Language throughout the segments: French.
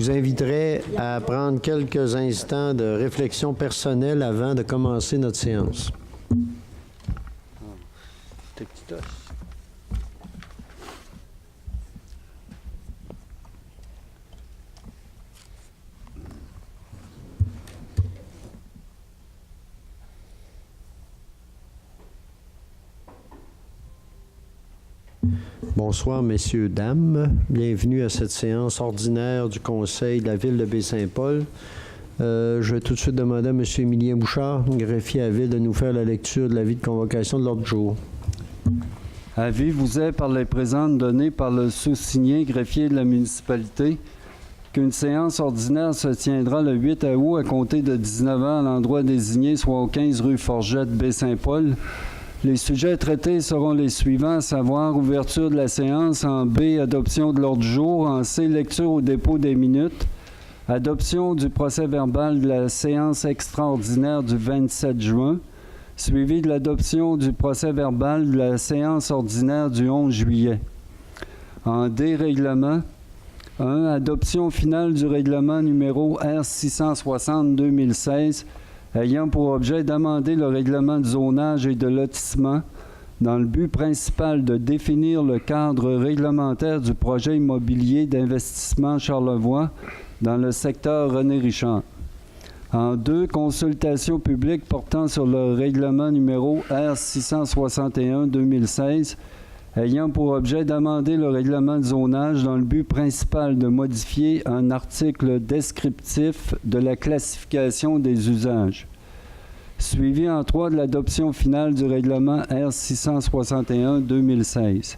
Je vous inviterai à prendre quelques instants de réflexion personnelle avant de commencer notre séance. Bonsoir, messieurs, dames. Bienvenue à cette séance ordinaire du Conseil de la Ville de Baie-Saint-Paul. Je vais tout de suite demander à M. Émilien Bouchard, greffier à la Ville, de nous faire la lecture de l'avis de convocation de l'ordre du jour. Avis vous est par les présentes données par le sous-signé greffier de la municipalité qu'une séance ordinaire se tiendra le 8 août à compter de 19h à l'endroit désigné, soit au 15 rue Forgette, Baie-Saint-Paul. Les sujets traités seront les suivants, à savoir ouverture de la séance, en B, adoption de l'ordre du jour, en C, lecture au dépôt des minutes, adoption du procès-verbal de la séance extraordinaire du 27 juin, suivi de l'adoption du procès-verbal de la séance ordinaire du 11 juillet. En D, règlement, 1, adoption finale du règlement numéro R660-2016, ayant pour objet d'amender le règlement de zonage et de lotissement dans le but principal de définir le cadre réglementaire du projet immobilier d'investissement Charlevoix dans le secteur René Richard. En 2, consultation publique portant sur le règlement numéro R661-2016, ayant pour objet d'amender le règlement de zonage dans le but principal de modifier un article descriptif de la classification des usages. Suivi en 3 de l'adoption finale du règlement R661-2016.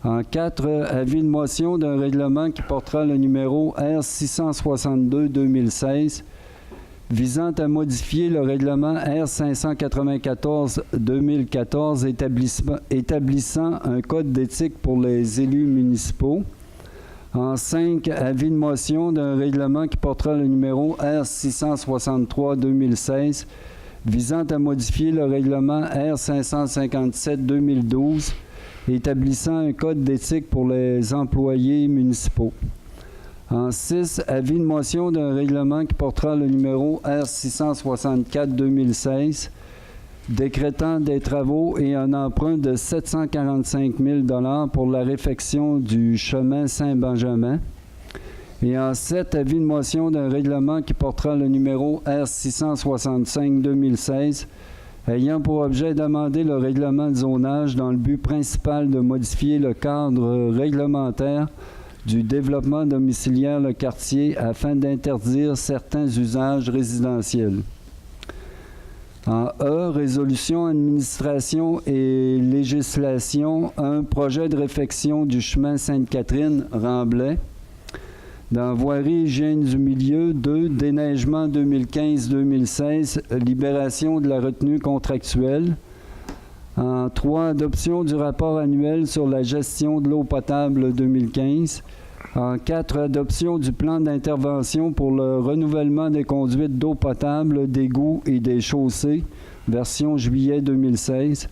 En 4, avis de motion d'un règlement qui portera le numéro R662-2016, visant à modifier le règlement R594-2014 établissant un code d'éthique pour les élus municipaux. En 5, avis de motion d'un règlement qui portera le numéro R663-2016, visant à modifier le règlement R557-2012 établissant un code d'éthique pour les employés municipaux. En 6, avis de motion d'un règlement qui portera le numéro R664-2016, décrétant des travaux et un emprunt de 745 000 $ pour la réfection du chemin Saint-Benjamin. Et en 7, avis de motion d'un règlement qui portera le numéro R665-2016, ayant pour objet d'amender le règlement de zonage dans le but principal de modifier le cadre réglementaire du développement domiciliaire le quartier afin d'interdire certains usages résidentiels. En E, résolution, administration et législation, 1, projet de réfection du chemin Sainte-Catherine-Remblai. Dans voirie hygiène du milieu, 2, déneigement 2015-2016, libération de la retenue contractuelle. En 3, adoption du rapport annuel sur la gestion de l'eau potable 2015. En 4, adoption du plan d'intervention pour le renouvellement des conduites d'eau potable, d'égouts et des chaussées, version juillet 2016.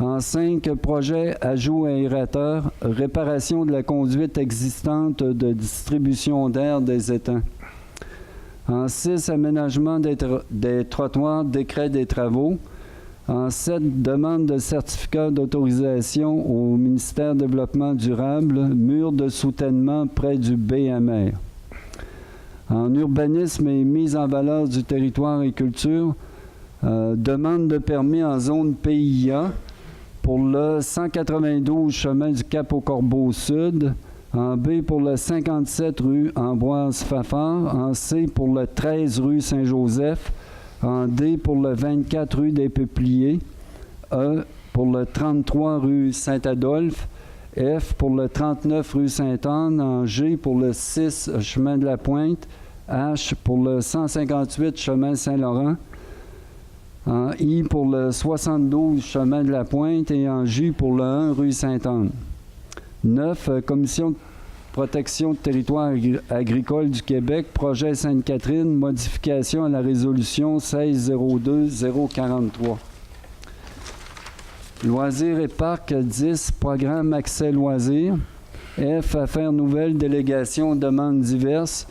En 5, projet ajout aérateur, réparation de la conduite existante de distribution d'air des étangs. En 6, aménagement des trottoirs, décret des travaux. En 7, demande de certificat d'autorisation au ministère du Développement durable, mur de soutènement près du BMR. En urbanisme et mise en valeur du territoire et culture, demande de permis en zone PIA pour le 192 chemin du Cap-au-Corbeau Sud, en B pour le 57 rue Ambroise-Fafard, en C pour le 13 rue Saint-Joseph, en D pour le 24 rue des Peupliers, E pour le 33 rue Saint-Adolphe, F pour le 39 rue Sainte-Anne, en G pour le 6 chemin de la Pointe, H pour le 158 chemin Saint-Laurent, en I pour le 72 chemin de la Pointe et en J pour le 1 rue Sainte-Anne. 9, Commission de protection de territoire agricole du Québec, projet Sainte-Catherine, modification à la résolution 16-02-043. Loisirs et parcs 10, programme accès loisirs. F, affaires nouvelles, délégation, demandes diverses.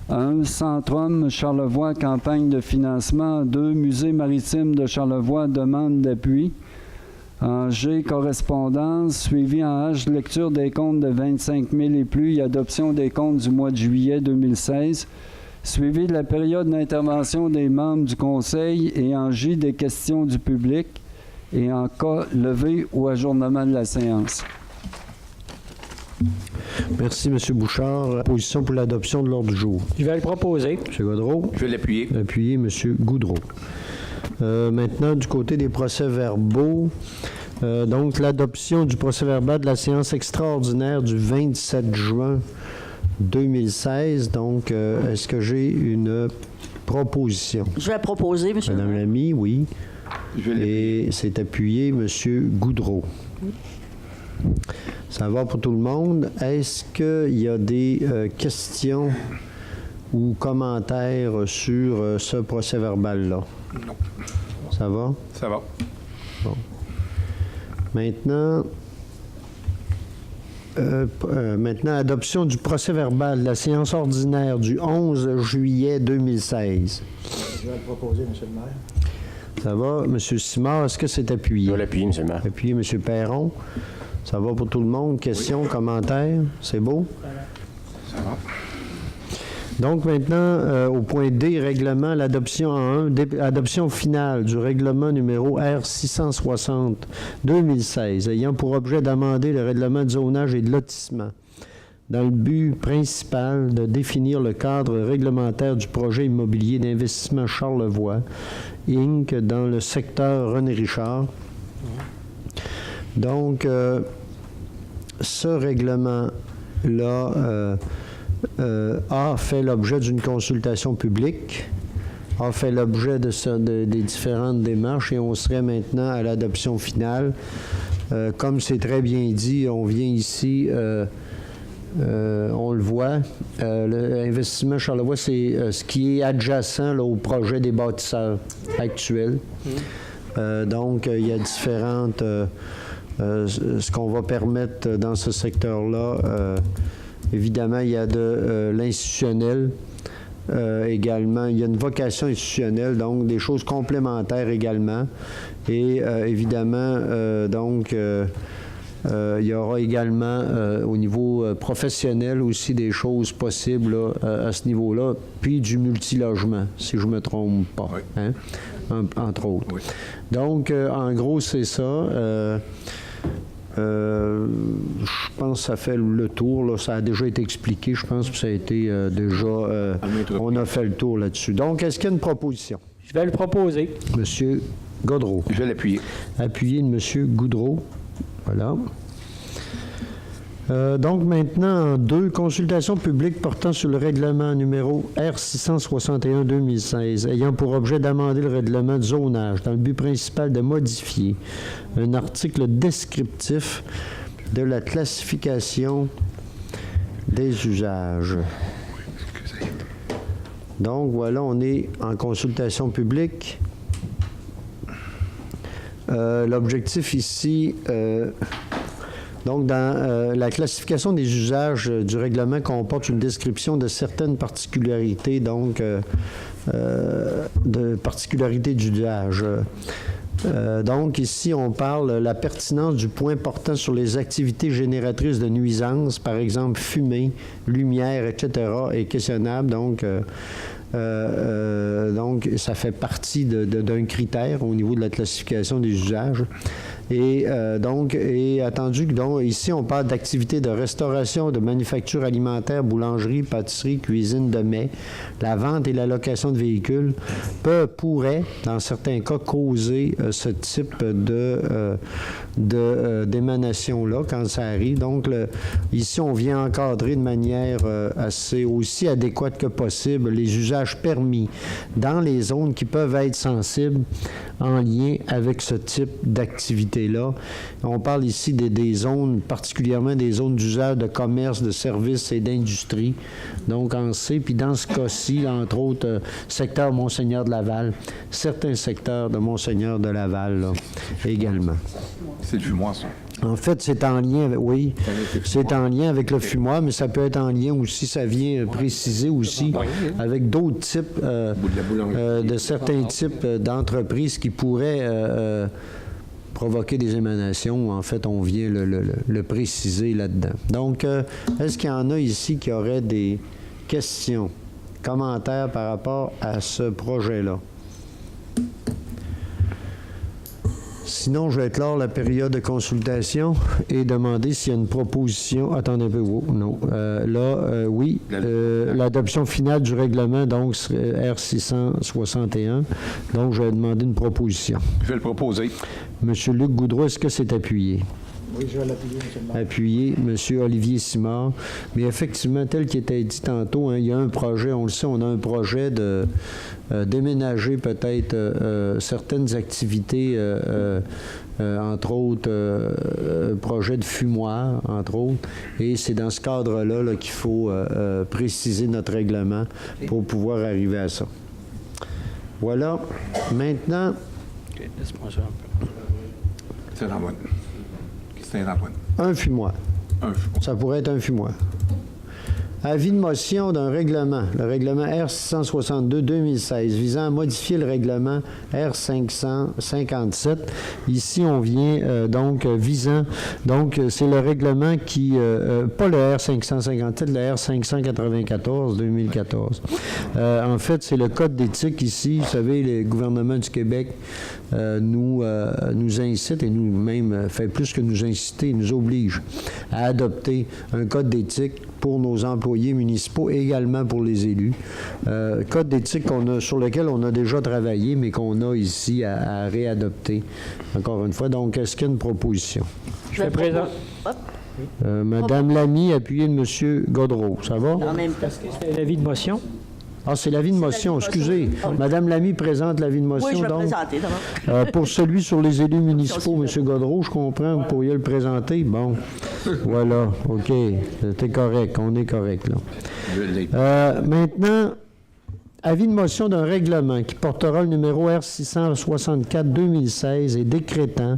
1. Centrum Charlevoix, campagne de financement. 2. Musée maritime de Charlevoix, demande d'appui. En G, correspondance. Suivi en H, lecture des comptes de 25 000 et plus et adoption des comptes du mois de juillet 2016. Suivi de la période d'intervention des membres du Conseil et en J, des questions du public. Et en K, levée ou ajournement de la séance. Merci, M. Bouchard. Position pour l'adoption de l'ordre du jour. Je vais le proposer. M. Gaudreau. Je vais l'appuyer. Appuyé, M. Goudreau. Maintenant, du côté des procès-verbaux, donc l'adoption du procès-verbal de la séance extraordinaire du 27 juin 2016. Donc, est-ce que j'ai une proposition? Je vais proposer, M. Madame Lamy, oui. Je vais l'appuyer. Et c'est appuyé, M. Goudreau. Ça va pour tout le monde. Est-ce qu'il y a des questions ou commentaires sur ce procès-verbal-là? Non. Ça va? Ça va. Bon. Maintenant, adoption du procès-verbal de la séance ordinaire du 11 juillet 2016. Je vais le proposer, M. le maire. Ça va? M. Simard, est-ce que c'est appuyé? Je vais l'appuyer, M. le maire. Appuyé, M. Perron. Ça va pour tout le monde? Questions, commentaires? C'est beau? Ça va. Donc maintenant, au point D, règlement, l'adoption en 1, adoption finale du règlement numéro R660-2016, ayant pour objet d'amender le règlement de zonage et de lotissement, dans le but principal de définir le cadre réglementaire du projet immobilier d'investissement Charlevoix, Inc., dans le secteur René Richard. Donc, ce règlement-là a fait l'objet d'une consultation publique, a fait l'objet des différentes démarches et on serait maintenant à l'adoption finale. Comme c'est très bien dit, on vient ici, on le voit, l'investissement Charlevoix, c'est ce qui est adjacent là, au projet des bâtisseurs actuels. Donc, il y a différentes... ce qu'on va permettre dans ce secteur-là, évidemment, il y a de l'institutionnel également. Il y a une vocation institutionnelle, donc des choses complémentaires également. Et évidemment, donc, il y aura également au niveau professionnel aussi des choses possibles là, à ce niveau-là, puis du multilogement, si je ne me trompe pas, oui. Hein? Entre autres. Oui. Donc, en gros, c'est ça. Je pense que ça fait le tour. Là. Ça a déjà été expliqué. Je pense que ça a été déjà... on a fait le tour là-dessus. Donc, est-ce qu'il y a une proposition? Je vais le proposer. M. Gaudreau. Je vais l'appuyer. Appuyé de M. Goudreau. Voilà. Donc, maintenant, en 2, consultation publique portant sur le règlement numéro R661-2016, ayant pour objet d'amender le règlement de zonage dans le but principal de modifier un article descriptif de la classification des usages. Donc, voilà, on est en consultation publique. L'objectif ici... donc, dans la classification des usages du règlement comporte une description de certaines particularités, donc de particularités d'usage. Donc, ici, on parle de la pertinence du point portant sur les activités génératrices de nuisances, par exemple fumée, lumière, etc., est questionnable. Donc, ça fait partie d'un critère au niveau de la classification des usages. Et donc, est attendu que donc, ici, on parle d'activités de restauration, de manufacture alimentaire, boulangerie, pâtisserie, cuisine de mets. La vente et la location de véhicules pourraient, dans certains cas, causer ce type d'émanation-là quand ça arrive. Donc, ici, on vient encadrer de manière assez aussi adéquate que possible les usages permis dans les zones qui peuvent être sensibles en lien avec ce type d'activité-là. On parle ici des zones, particulièrement des zones d'usage de commerce, de services et d'industrie. Donc, en C, puis dans ce cas-ci, entre autres, secteur Monseigneur de Laval, certains secteurs de Monseigneur de Laval là, également. C'est le fumoir, ça. En fait, c'est en lien avec, oui, c'est en lien avec le fumoir, mais ça peut être en lien aussi, ça vient préciser aussi avec d'autres types, de certains types d'entreprises qui pourraient provoquer des émanations. En fait, on vient le préciser là-dedans. Donc, est-ce qu'il y en a ici qui auraient des questions, commentaires par rapport à ce projet-là? Sinon, je vais clore la période de consultation et demander s'il y a une proposition. Attendez un peu. Oh, non. Oui. L'adoption finale du règlement, donc, serait R661. Donc, je vais demander une proposition. Je vais le proposer. Monsieur Luc Goudreau, est-ce que c'est appuyé? Oui, je vais l'appuyer, M. le maire. Appuyé, M. Olivier Simard. Mais effectivement, tel qu'il était dit tantôt, il y a un projet, on le sait, on a un projet de déménager peut-être certaines activités, entre autres, projet de fumoir, entre autres. Et c'est dans ce cadre-là là, qu'il faut préciser notre règlement pour pouvoir arriver à ça. Voilà. Maintenant... OK, laisse-moi ça un peu. C'est la bonne. C'est la bonne. Un fumoir. Un fumoir. Ça pourrait être un fumoir. Avis de motion d'un règlement, le règlement R662-2016, visant à modifier le règlement R557. Ici, on vient visant, c'est le règlement qui, pas le R557, le R594-2014. En fait, c'est le code d'éthique ici. Vous savez, le gouvernement du Québec nous incite, et nous-mêmes, fait plus que nous inciter, nous oblige à adopter un code d'éthique pour nos employés municipaux et également pour les élus. Code d'éthique sur lequel on a déjà travaillé, mais qu'on a ici à réadopter, encore une fois. Donc, est-ce qu'il y a une proposition? Je vais présent. Madame Lamy, appuyée de M. Godreau. Ça va? En même temps. C'est l'avis de motion. Ah, c'est l'avis de motion, excusez. Madame Lamy présente l'avis de motion. Oui, je vais donc, présenter d'abord. pour celui sur les élus municipaux, M. Godreau, je comprends, vous pourriez le présenter. Bon, voilà, OK, c'était correct, on est correct, là. Maintenant, avis de motion d'un règlement qui portera le numéro R664-2016 et décrétant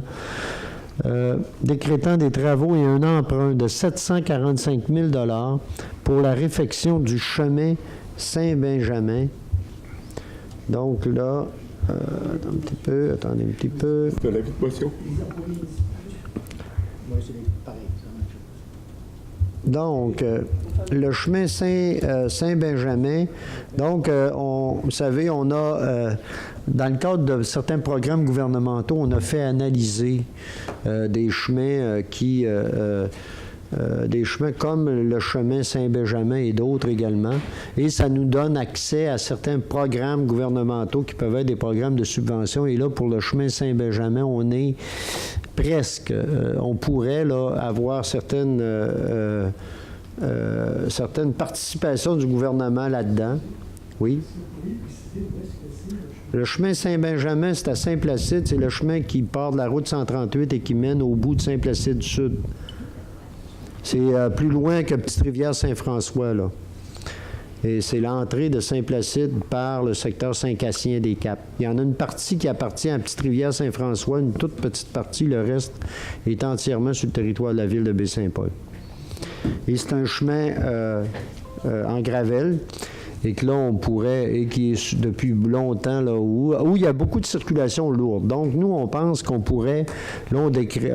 des travaux et un emprunt de 745 000 $ pour la réfection du chemin Saint-Benjamin. Donc là, attendez un petit peu. De l'avis de motion. Donc, le chemin Saint-Benjamin, donc, vous savez, on a, dans le cadre de certains programmes gouvernementaux, on a fait analyser des chemins des chemins comme le chemin Saint-Benjamin et d'autres également. Et ça nous donne accès à certains programmes gouvernementaux qui peuvent être des programmes de subvention. Et là, pour le chemin Saint-Benjamin, on est presque, on pourrait là, avoir certaines participations du gouvernement là-dedans. Oui. Le chemin Saint-Benjamin, c'est à Saint-Placide. C'est le chemin qui part de la route 138 et qui mène au bout de Saint-Placide-Sud. C'est plus loin que Petite-Rivière-Saint-François, là. Et c'est l'entrée de Saint-Placide par le secteur Saint-Cassien-des-Caps. Il y en a une partie qui appartient à Petite-Rivière-Saint-François, une toute petite partie. Le reste est entièrement sur le territoire de la ville de Baie-Saint-Paul. Et c'est un chemin en gravelle. Et que là, on pourrait, et qui est depuis longtemps, là, où il y a beaucoup de circulation lourde. Donc, nous, on pense qu'on pourrait, là,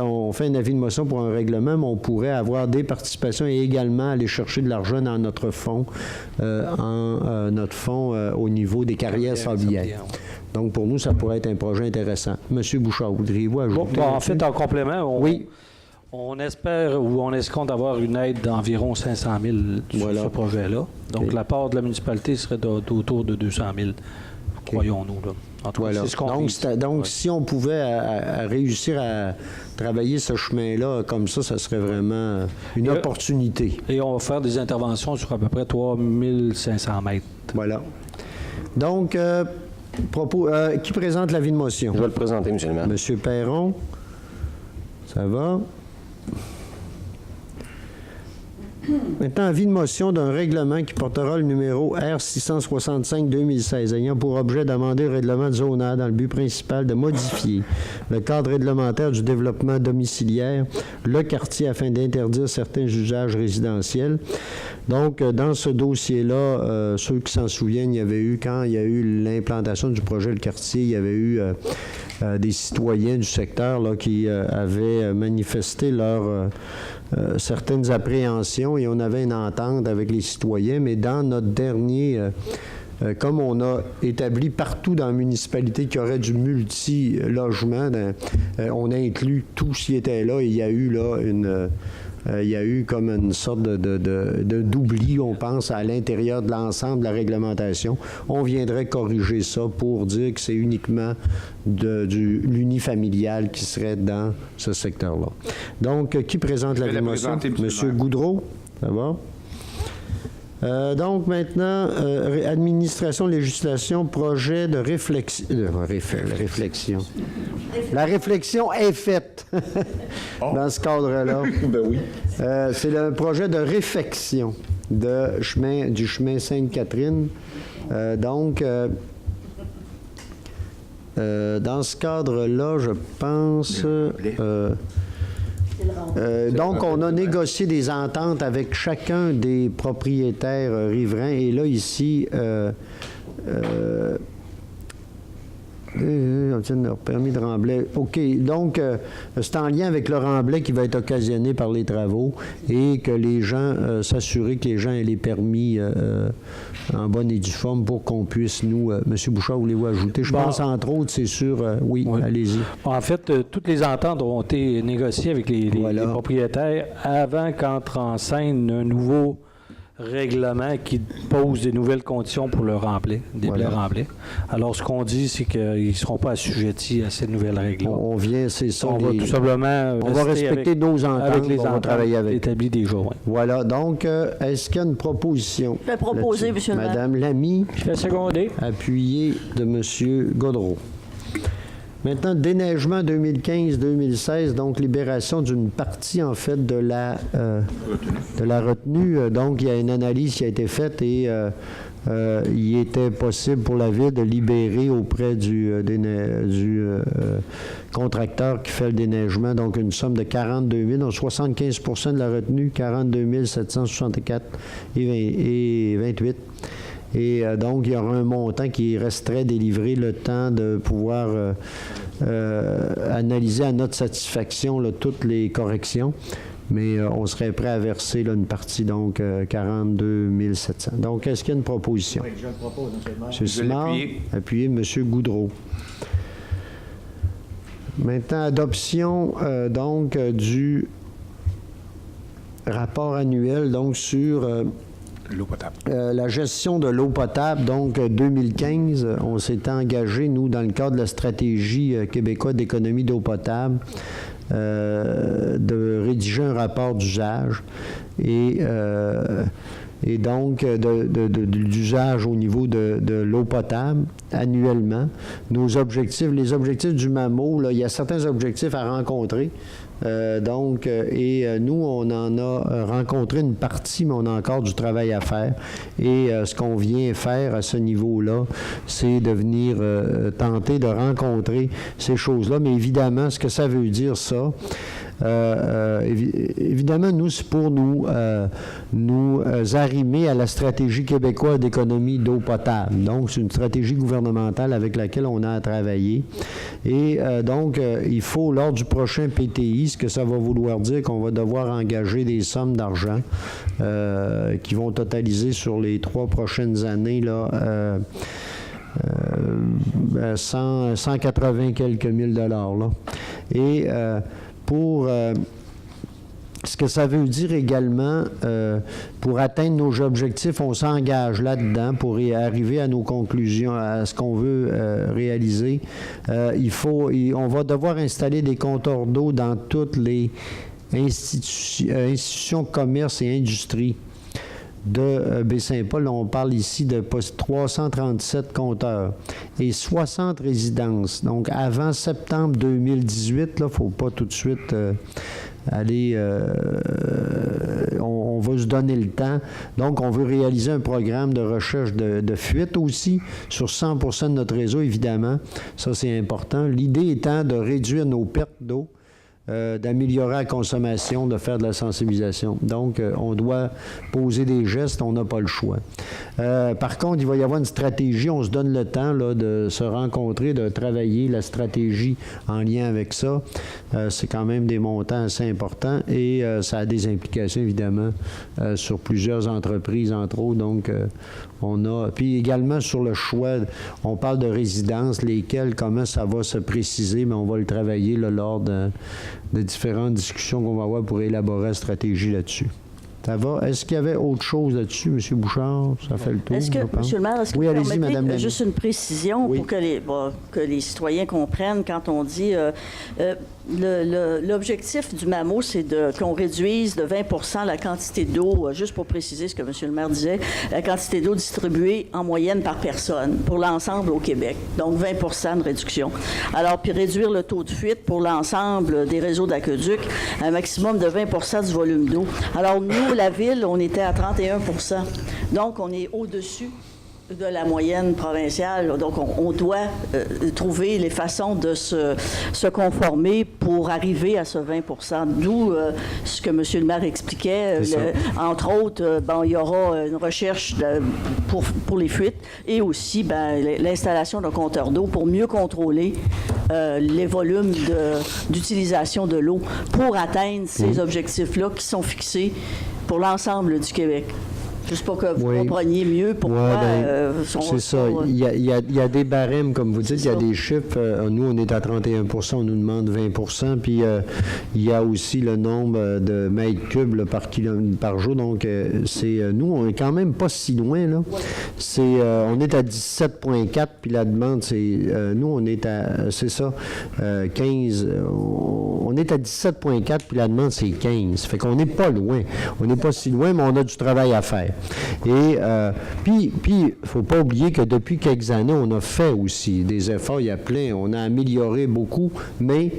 on fait un avis de motion pour un règlement, mais on pourrait avoir des participations et également aller chercher de l'argent dans notre fonds, au niveau des carrières sablières. Donc, pour nous, ça pourrait être un projet intéressant. Monsieur Bouchard, voudriez-vous ajouter? En fait, en complément, oui. On espère ou on escompte avoir une aide d'environ 500 000 sur ce projet-là. Donc, Okay. la part de la municipalité serait d'autour de 200 000, croyons-nous. Là. En tout cas, Voilà. c'est ce qu'on Donc, si on pouvait réussir à travailler ce chemin-là comme ça serait vraiment une opportunité. Et on va faire des interventions sur à peu près 3 500 mètres. Voilà. Donc, qui présente l'avis de motion? Je vais le présenter, M. le maire. Monsieur Perron, ça va? Maintenant, avis de motion d'un règlement qui portera le numéro R665-2016, ayant pour objet d'amender le règlement de zonage dans le but principal de modifier le cadre réglementaire du développement domiciliaire, le quartier, afin d'interdire certains usages résidentiels. Donc, dans ce dossier-là, ceux qui s'en souviennent, quand il y a eu l'implantation du projet Le Quartier, il y avait eu des citoyens du secteur là, qui avaient manifesté certaines appréhensions, et on avait une entente avec les citoyens, mais dans notre dernier... comme on a établi partout dans la municipalité qu'il y aurait du multi-logement, on a inclus tout ce qui était là, et il y a eu là il y a eu comme une sorte d'oubli, on pense, à l'intérieur de l'ensemble de la réglementation. On viendrait corriger ça pour dire que c'est uniquement l'unifamilial qui serait dans ce secteur-là. Donc, qui présente la motion? Monsieur Goudreau, ça va? Donc, maintenant, administration, législation, projet de réflexion. Réflexion. La réflexion est faite dans ce cadre-là. Ben oui. C'est le projet de réfection du chemin Sainte-Catherine. Donc, dans ce cadre-là, je pense... donc, on a négocié des ententes avec chacun des propriétaires riverains. Et là, ici, le permis de remblai. OK. Donc, c'est en lien avec le remblai qui va être occasionné par les travaux, et que les gens, s'assurer que les gens aient les permis en bonne et due forme pour qu'on puisse, nous... Monsieur Bouchard, voulez-vous ajouter? Je pense, entre autres, c'est sûr... oui, allez-y. En fait, toutes les ententes ont été négociées avec les propriétaires avant qu'entre en scène un nouveau règlement qui pose des nouvelles conditions pour le remblai, des blés remblais. Alors, ce qu'on dit, c'est qu'ils ne seront pas assujettis à ces nouvelles règles-là. On vient, c'est ça. On va tout simplement on va respecter nos ententes, avec les ententes travailler avec établies des jours. Oui. Voilà. Donc, est-ce qu'il y a une proposition? Je vais proposer, M. le maire. Madame Lamy. Je vais seconder. Appuyé de M. Gaudreau. Maintenant, déneigement 2015-2016, donc libération d'une partie, en fait, de la retenue. Donc, il y a une analyse qui a été faite, et il était possible pour la Ville de libérer auprès du contracteur qui fait le déneigement, donc une somme de 42 000, donc 75 % de la retenue, 42 764 et 28. Et donc, il y aura un montant qui resterait délivré le temps de pouvoir analyser à notre satisfaction là, toutes les corrections. Mais on serait prêt à verser là, une partie, donc 42 700. Donc, est-ce qu'il y a une proposition? Oui, je le propose, M. le maire. M. Simard, appuyé M. Goudreau. Maintenant, adoption donc du rapport annuel donc sur... l'eau potable. La gestion de l'eau potable, donc 2015, on s'est engagé, nous, dans le cadre de la stratégie québécoise d'économie d'eau potable, de rédiger un rapport d'usage et donc d'usage au niveau de l'eau potable annuellement. Nos objectifs, les objectifs du MAMO, là, il y a certains objectifs à rencontrer. Nous, on en a rencontré une partie, mais on a encore du travail à faire. Et ce qu'on vient faire à ce niveau-là, c'est de venir tenter de rencontrer ces choses-là. Mais évidemment, ce que ça veut dire, ça, évidemment, nous, c'est pour nous arrimer à la stratégie québécoise d'économie d'eau potable. Donc, c'est une stratégie gouvernementale avec laquelle on a à travailler. Et donc, il faut, lors du prochain PTI, ce que ça va vouloir dire qu'on va devoir engager des sommes d'argent qui vont totaliser sur les 3 prochaines années, là, 180 quelques mille dollars. Là. Et pour... ce que ça veut dire également, pour atteindre nos objectifs, on s'engage là-dedans pour arriver à nos conclusions, à ce qu'on veut réaliser. On va devoir installer des compteurs d'eau dans toutes les institutions, commerces et industries. de Baie-Saint-Paul. On parle ici de 337 compteurs et 60 résidences. Donc, avant septembre 2018, il ne faut pas tout de suite aller... on va se donner le temps. Donc, on veut réaliser un programme de recherche de fuite aussi sur 100% de notre réseau, évidemment. Ça, c'est important. L'idée étant de réduire nos pertes d'eau, d'améliorer la consommation, de faire de la sensibilisation. Donc, on doit poser des gestes, on n'a pas le choix. Par contre, il va y avoir une stratégie, on se donne le temps là, de se rencontrer, de travailler la stratégie en lien avec ça. C'est quand même des montants assez importants et ça a des implications, évidemment, sur plusieurs entreprises, entre autres. Donc, on a... Puis également sur le choix, on parle de résidences, lesquelles, comment ça va se préciser, mais on va le travailler là, lors de différentes discussions qu'on va avoir pour élaborer la stratégie là-dessus. Ça va? Est-ce qu'il y avait autre chose là-dessus, M. Bouchard? Ça fait le tour, est-ce que, je pense. M. le maire, est-ce que oui, vous allez-y, permettez Mme juste une précision oui. pour que les citoyens comprennent quand on dit... l'objectif du MAMO, c'est qu'on réduise de 20 la quantité d'eau, juste pour préciser ce que M. le maire disait, la quantité d'eau distribuée en moyenne par personne pour l'ensemble au Québec. Donc, 20 de réduction. Alors, puis réduire le taux de fuite pour l'ensemble des réseaux d'aqueduc, un maximum de 20 du volume d'eau. Alors, nous, la Ville, on était à 31 Donc, on est au-dessus de la moyenne provinciale. Donc, on doit trouver les façons de se conformer pour arriver à ce 20 d'où ce que M. le maire expliquait. Entre autres, il y aura une recherche pour les fuites et aussi l'installation d'un compteur d'eau pour mieux contrôler les volumes d'utilisation de l'eau pour atteindre ces objectifs-là qui sont fixés pour l'ensemble du Québec. Juste pour que vous compreniez mieux pourquoi... c'est ça. Il y a des barèmes, comme vous dites, il y a des chiffres. Nous, on est à 31 on nous demande 20 puis il y a aussi le nombre de mètres cubes là, par jour. Donc, nous, on est quand même pas si loin. Là. On est à 17,4 puis la demande, nous, on est à... c'est ça, 15... on est à 17,4 puis la demande, c'est 15. Fait qu'on n'est pas loin. On n'est pas si loin, mais on a du travail à faire. Et puis, il ne faut pas oublier que depuis quelques années, on a fait aussi des efforts, il y a plein, on a amélioré beaucoup, mais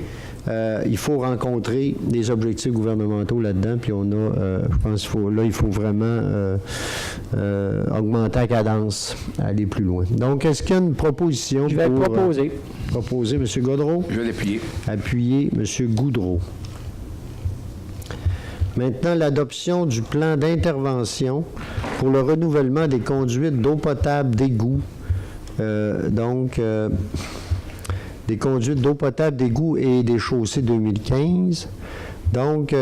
il faut rencontrer des objectifs gouvernementaux là-dedans, puis on a, je pense il faut vraiment augmenter la cadence, aller plus loin. Donc, est-ce qu'il y a une proposition? Je vais proposer. Proposer, M. Gaudreau? Je vais l'appuyer. Appuyer, M. Goudreau. Maintenant, l'adoption du plan d'intervention pour le renouvellement des conduites d'eau potable d'égout. Des conduites d'eau potable d'égout et des chaussées 2015. Donc,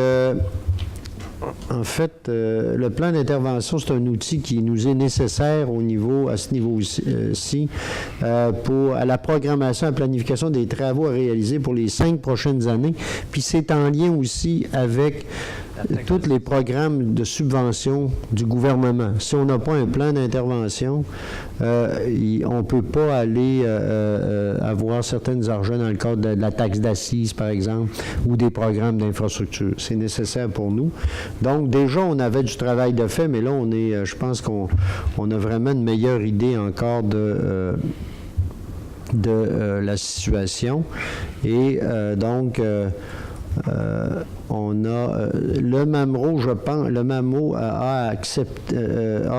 en fait, le plan d'intervention, c'est un outil qui nous est nécessaire à ce niveau-ci, à la programmation, à la planification des travaux à réaliser pour les 5 prochaines années. Puis c'est en lien aussi avec tous les programmes de subvention du gouvernement. Si on n'a pas un plan d'intervention, on ne peut pas aller avoir certains argents dans le cadre de la taxe d'assises, par exemple, ou des programmes d'infrastructure. C'est nécessaire pour nous. Donc, déjà, on avait du travail de fait, mais là, je pense qu'on a vraiment une meilleure idée encore de la situation. Et donc... on a le MAMRO, je pense, le MAMO a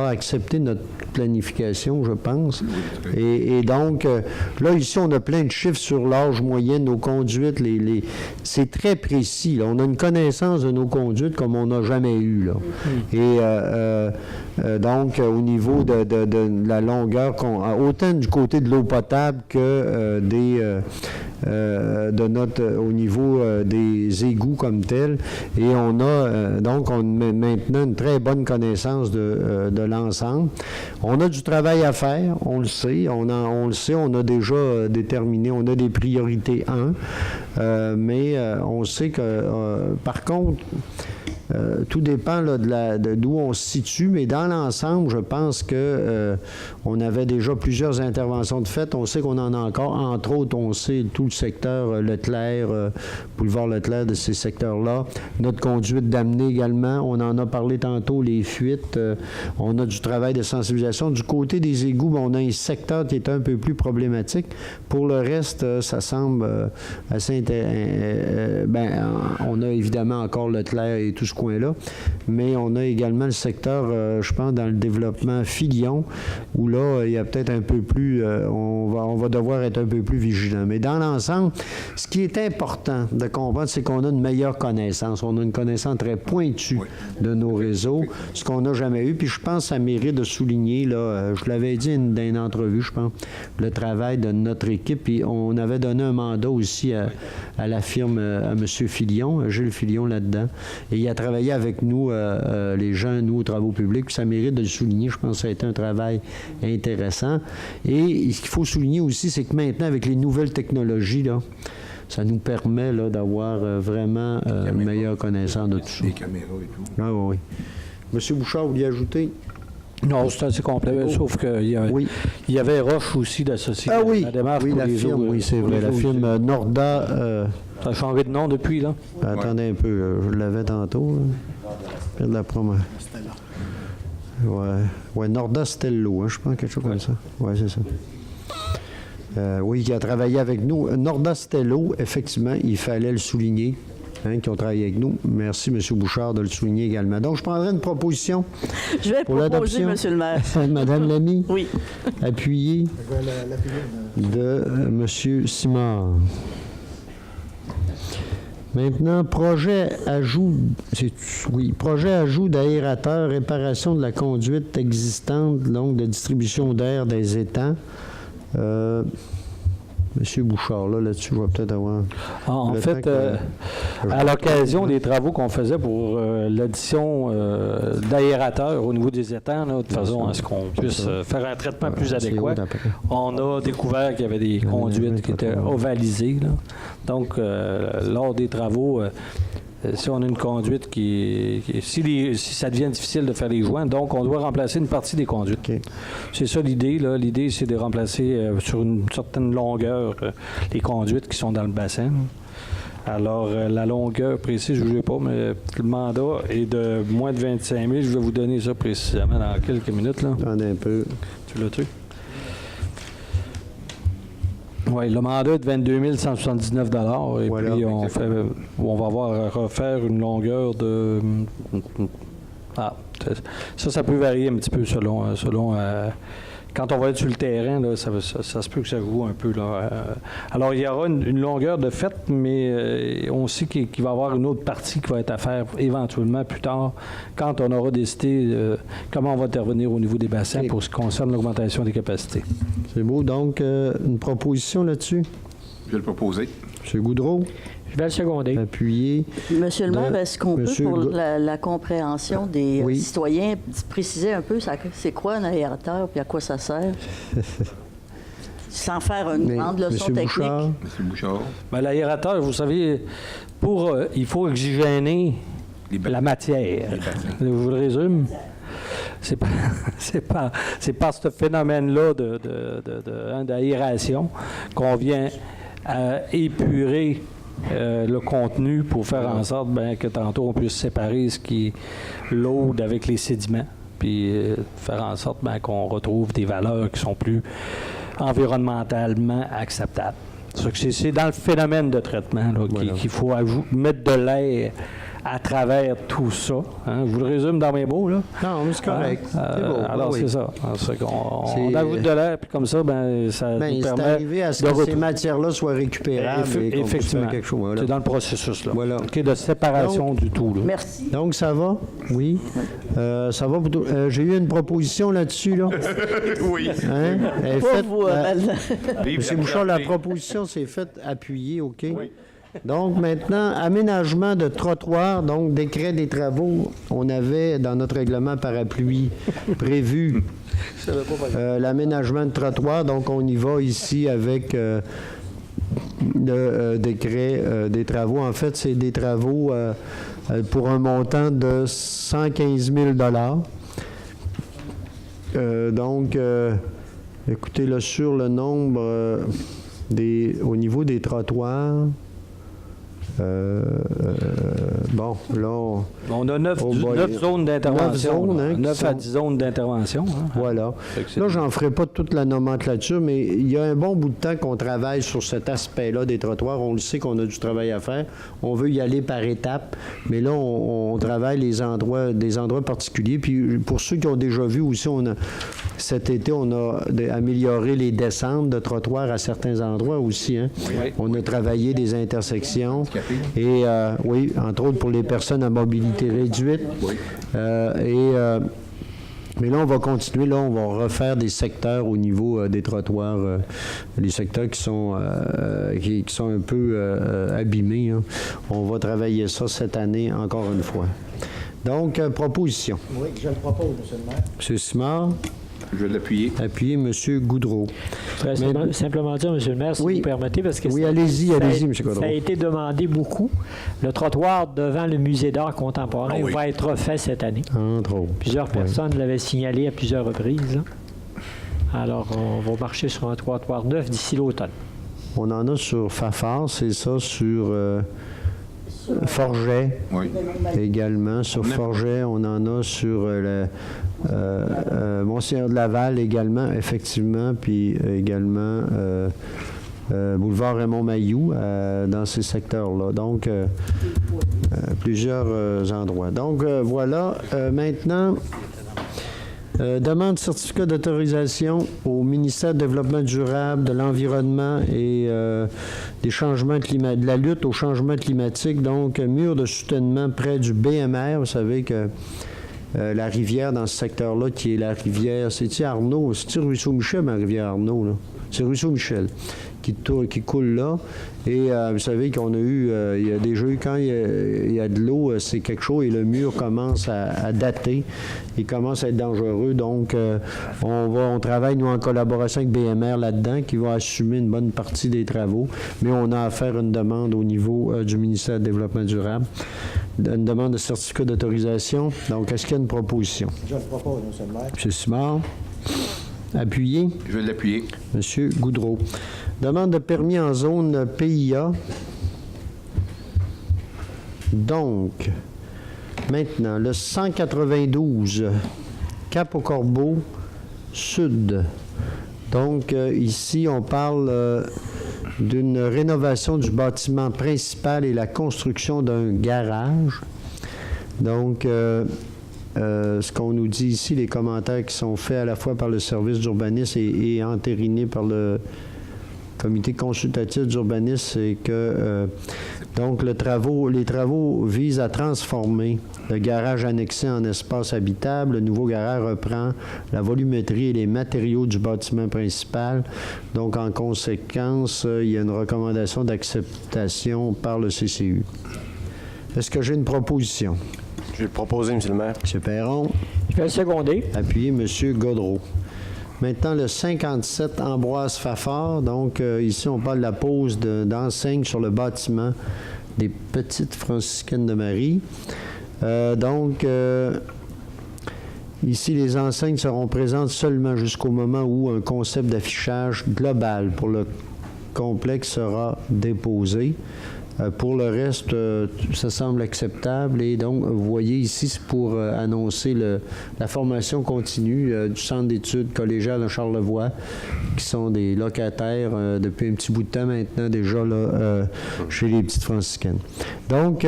accepté notre planification, je pense. Et donc, là, ici, on a plein de chiffres sur l'âge moyen de nos conduites. C'est très précis. Là. On a une connaissance de nos conduites comme on n'a jamais eu. Là. Et donc, au niveau de la longueur, autant du côté de l'eau potable que au niveau des égouts comme tel. Et on a donc maintenant une très bonne connaissance de l'ensemble. On a du travail à faire, on le sait. On a déjà déterminé, on a des priorités mais on sait que, par contre, tout dépend là, d'où on se situe, mais dans l'ensemble, je pense que on avait déjà plusieurs interventions de fait. On sait qu'on en a encore. Entre autres, on sait tout le secteur Leclerc, boulevard Leclerc, de ces secteurs-là. Notre conduite d'amener également, on en a parlé tantôt, les fuites. On a du travail de sensibilisation. Du côté des égouts, on a un secteur qui est un peu plus problématique. Pour le reste, ça semble assez on a évidemment encore Leclerc et tout ce coin-là, mais on a également le secteur, je pense, dans le développement Filion, où là, il y a peut-être un peu plus, on va devoir être un peu plus vigilant. Mais dans l'ensemble, ce qui est important de comprendre, c'est qu'on a une meilleure connaissance. On a une connaissance très pointue de nos réseaux, ce qu'on n'a jamais eu. Puis je pense que ça mérite de souligner, là, je l'avais dit dans une entrevue, je pense, le travail de notre équipe. Puis on avait donné un mandat aussi à la firme, à M. Filion, Gilles Filion là-dedans. Et il a travaillé avec nous, les gens, nous, aux travaux publics. Puis ça mérite de le souligner. Je pense que ça a été un travail intéressant. Et ce qu'il faut souligner aussi, c'est que maintenant, avec les nouvelles technologies, là, ça nous permet là, d'avoir vraiment une meilleure connaissance de tout ça. Les caméras et tout. Ah oui. Monsieur Bouchard, vous vouliez ajouter? Non, c'est assez complet, sauf qu'il y avait Roche aussi d'associer à la démarche pour la les firme, eaux, oui, c'est vrai. La firme Norda... ça a changé de nom depuis, là? Attendez un peu, je l'avais tantôt. De la promo. Ouais, Norda Stello, hein, je pense, quelque chose comme ça. Oui, c'est ça. Oui, qui a travaillé avec nous. Norda Stello, effectivement, il fallait le souligner. Qui ont travaillé avec nous. Merci, M. Bouchard, de le souligner également. Donc, je prendrai une proposition. Je vais pour proposer, M. le maire. Madame Lamy. Oui. Appuyé de M. Simard. Maintenant, projet ajout d'aérateur, réparation de la conduite existante, donc de distribution d'air des étangs. Monsieur Bouchard, là-dessus, je vais peut-être avoir... En fait, à l'occasion des travaux qu'on faisait pour l'addition d'aérateurs au niveau des étangs, là, de façon à ce qu'on puisse faire un traitement plus adéquat, on a découvert qu'il y avait des conduites qui étaient ovalisées. Là. Donc, lors des travaux... si on a une conduite si ça devient difficile de faire les joints, donc on doit remplacer une partie des conduites. Okay. C'est ça l'idée, là. L'idée, c'est de remplacer sur une certaine longueur les conduites qui sont dans le bassin. Alors, la longueur précise, je ne sais pas, mais le mandat est de moins de 25 000. Je vais vous donner ça précisément dans quelques minutes. Là. Attendez un peu. Tu l'as-tu? Oui, le mandat est de 22 179 $. Et puis, on va avoir à refaire une longueur de... ça peut varier un petit peu selon quand on va être sur le terrain, là, ça se peut que ça joue un peu. Là. Alors, il y aura une longueur de fait, mais on sait qu'il va y avoir une autre partie qui va être à faire éventuellement plus tard, quand on aura décidé comment on va intervenir au niveau des bassins pour ce qui concerne l'augmentation des capacités. C'est beau. Donc, une proposition là-dessus? Je vais le proposer. M. Goudreau? Je vais le seconder. Appuyé. Monsieur le maire, est-ce qu'on peut, pour la compréhension des citoyens, préciser un peu c'est quoi un aérateur et à quoi ça sert? Sans faire une grande leçon technique. Monsieur Bouchard. Ben, l'aérateur, vous savez, il faut oxygéner la matière. Je vous le résume. C'est pas ce phénomène-là d'aération qu'on vient épurer le contenu pour faire en sorte que tantôt on puisse séparer ce qui est l'eau avec les sédiments, puis faire en sorte qu'on retrouve des valeurs qui sont plus environnementalement acceptables. C'est dans le phénomène de traitement qu'il faut mettre de l'air à travers tout ça. Hein? Je vous le résume dans mes mots, là. Non, mais c'est correct. C'est beau. Alors, c'est ça. On ajoute de l'air, puis comme ça, ça nous permet d'arriver à ce que ces matières-là soient récupérables. Effectivement. Quelque chose, voilà. C'est dans le processus, là. Voilà. De séparation du tout, là. Merci. Donc, ça va? Oui. Ça va plutôt. J'ai eu une proposition là-dessus, là. Oui. Hein? M. Bouchard, la proposition s'est faite appuyer, OK? Oui. Donc, maintenant, aménagement de trottoir, donc décret des travaux. On avait, dans notre règlement parapluie, prévu l'aménagement de trottoir. Donc, on y va ici avec le décret des travaux. En fait, c'est des travaux pour un montant de 115 000 donc, écoutez, là, sur le nombre au niveau des trottoirs, bon, là, on a 9 zones d'intervention. 9 à 10 zones d'intervention. Hein. Voilà. Là, j'en ferai pas toute la nomenclature, mais il y a un bon bout de temps qu'on travaille sur cet aspect-là des trottoirs. On le sait qu'on a du travail à faire. On veut y aller par étapes, mais là, on travaille des endroits particuliers. Puis, pour ceux qui ont déjà vu aussi, cet été, on a amélioré les descentes de trottoirs à certains endroits aussi. Hein? Oui. On a travaillé des intersections. Et oui, entre autres pour les personnes à mobilité réduite. Oui. Mais là, on va continuer. Là, on va refaire des secteurs au niveau des trottoirs, les secteurs qui sont un peu abîmés. Hein. On va travailler ça cette année encore une fois. Donc, proposition. Oui, je le propose, M. le maire. M. Simard. Je vais l'appuyer. Appuyer M. Goudreau. Simplement dire, M. le maire, si vous permettez, parce que allez-y, M. Goudreau. Ça a été demandé beaucoup. Le trottoir devant le musée d'art contemporain va être refait cette année. Entre autres. Plusieurs personnes l'avaient signalé à plusieurs reprises. Là. Alors, on va marcher sur un trottoir neuf d'ici l'automne. On en a sur Fafard, c'est ça, sur Forget également. Sur Forget, on en a sur Monseigneur de Laval également, effectivement, puis également boulevard Raymond-Mailloux dans ces secteurs-là. Donc, plusieurs endroits. Donc, voilà. Maintenant, demande de certificat d'autorisation au ministère du Développement durable, de l'Environnement et des changements climatiques, de la lutte au changement climatique. Donc, mur de soutènement près du BMR. Vous savez que la rivière dans ce secteur-là, qui est la rivière, c'est-tu Arnaud? C'est-tu Ruisseau Michel, ma rivière Arnaud, là? C'est Ruisseau Michel qui coule là. Et vous savez qu'on a eu, il y a déjà eu, quand il y a de l'eau, c'est quelque chose et le mur commence à dater. Il commence à être dangereux. Donc, on travaille, nous, en collaboration avec BMR là-dedans, qui va assumer une bonne partie des travaux. Mais on a à faire une demande au niveau du ministère du Développement durable, une demande de certificat d'autorisation. Donc, est-ce qu'il y a une proposition? Je le propose, M. le maire. M. Simard. Appuyé. Je vais l'appuyer. M. Goudreau. Demande de permis en zone PIA. Donc, maintenant, le 192, Cap-au-Corbeau, Sud. Donc, ici, on parle d'une rénovation du bâtiment principal et la construction d'un garage. Donc, ce qu'on nous dit ici, les commentaires qui sont faits à la fois par le service d'urbanisme et entérinés par le comité consultatif d'urbanisme, c'est que donc les travaux visent à transformer le garage annexé en espace habitable. Le nouveau garage reprend la volumétrie et les matériaux du bâtiment principal. Donc, en conséquence, il y a une recommandation d'acceptation par le CCU. Est-ce que j'ai une proposition? Je vais le proposer, M. le maire. M. Perron. Je vais le seconder. Appuyé, M. Gaudreau. Maintenant, le 57, Ambroise Fafard. Donc, ici, on parle de la pose d'enseignes sur le bâtiment des Petites Franciscaines de Marie. Ici, les enseignes seront présentes seulement jusqu'au moment où un concept d'affichage global pour le complexe sera déposé. Pour le reste, ça semble acceptable. Et donc, vous voyez ici, c'est pour annoncer la formation continue du Centre d'études collégiales de Charlevoix, qui sont des locataires depuis un petit bout de temps maintenant déjà là, chez les Petites Franciscaines. Donc,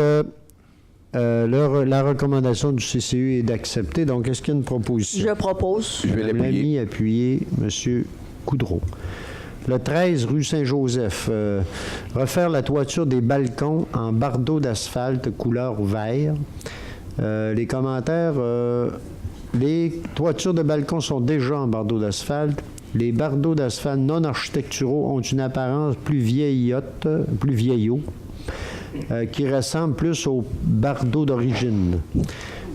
la recommandation du CCU est d'accepter. Donc, est-ce qu'il y a une proposition? Je propose. Je vais l'appuyer. Appuyé, M. Goudreau. Le 13, rue Saint-Joseph, refaire la toiture des balcons en bardeaux d'asphalte couleur vert. Les commentaires, les toitures de balcons sont déjà en bardeaux d'asphalte. Les bardeaux d'asphalte non architecturaux ont une apparence plus vieillot, qui ressemble plus aux bardeaux d'origine.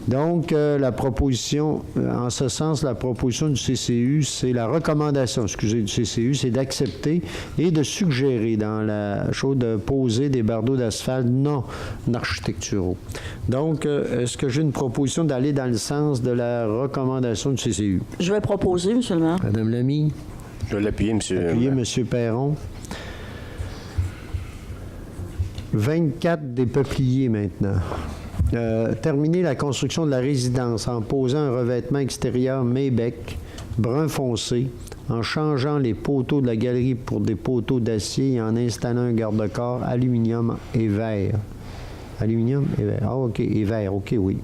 Donc, la proposition, en ce sens, la proposition du CCU, c'est la recommandation, du CCU, c'est d'accepter et de suggérer dans la chose de poser des bardeaux d'asphalte non architecturaux. Donc, est-ce que j'ai une proposition d'aller dans le sens de la recommandation du CCU? Je vais proposer, M. le maire. Madame Lamy? Je vais l'appuyer, M. Appuyez, M. Perron. 24 des peupliers maintenant. Terminer la construction de la résidence en posant un revêtement extérieur Maybec brun foncé, en changeant les poteaux de la galerie pour des poteaux d'acier et en installant un garde-corps aluminium et verre. Aluminium et verre. Ah, OK. Et verre. OK, oui.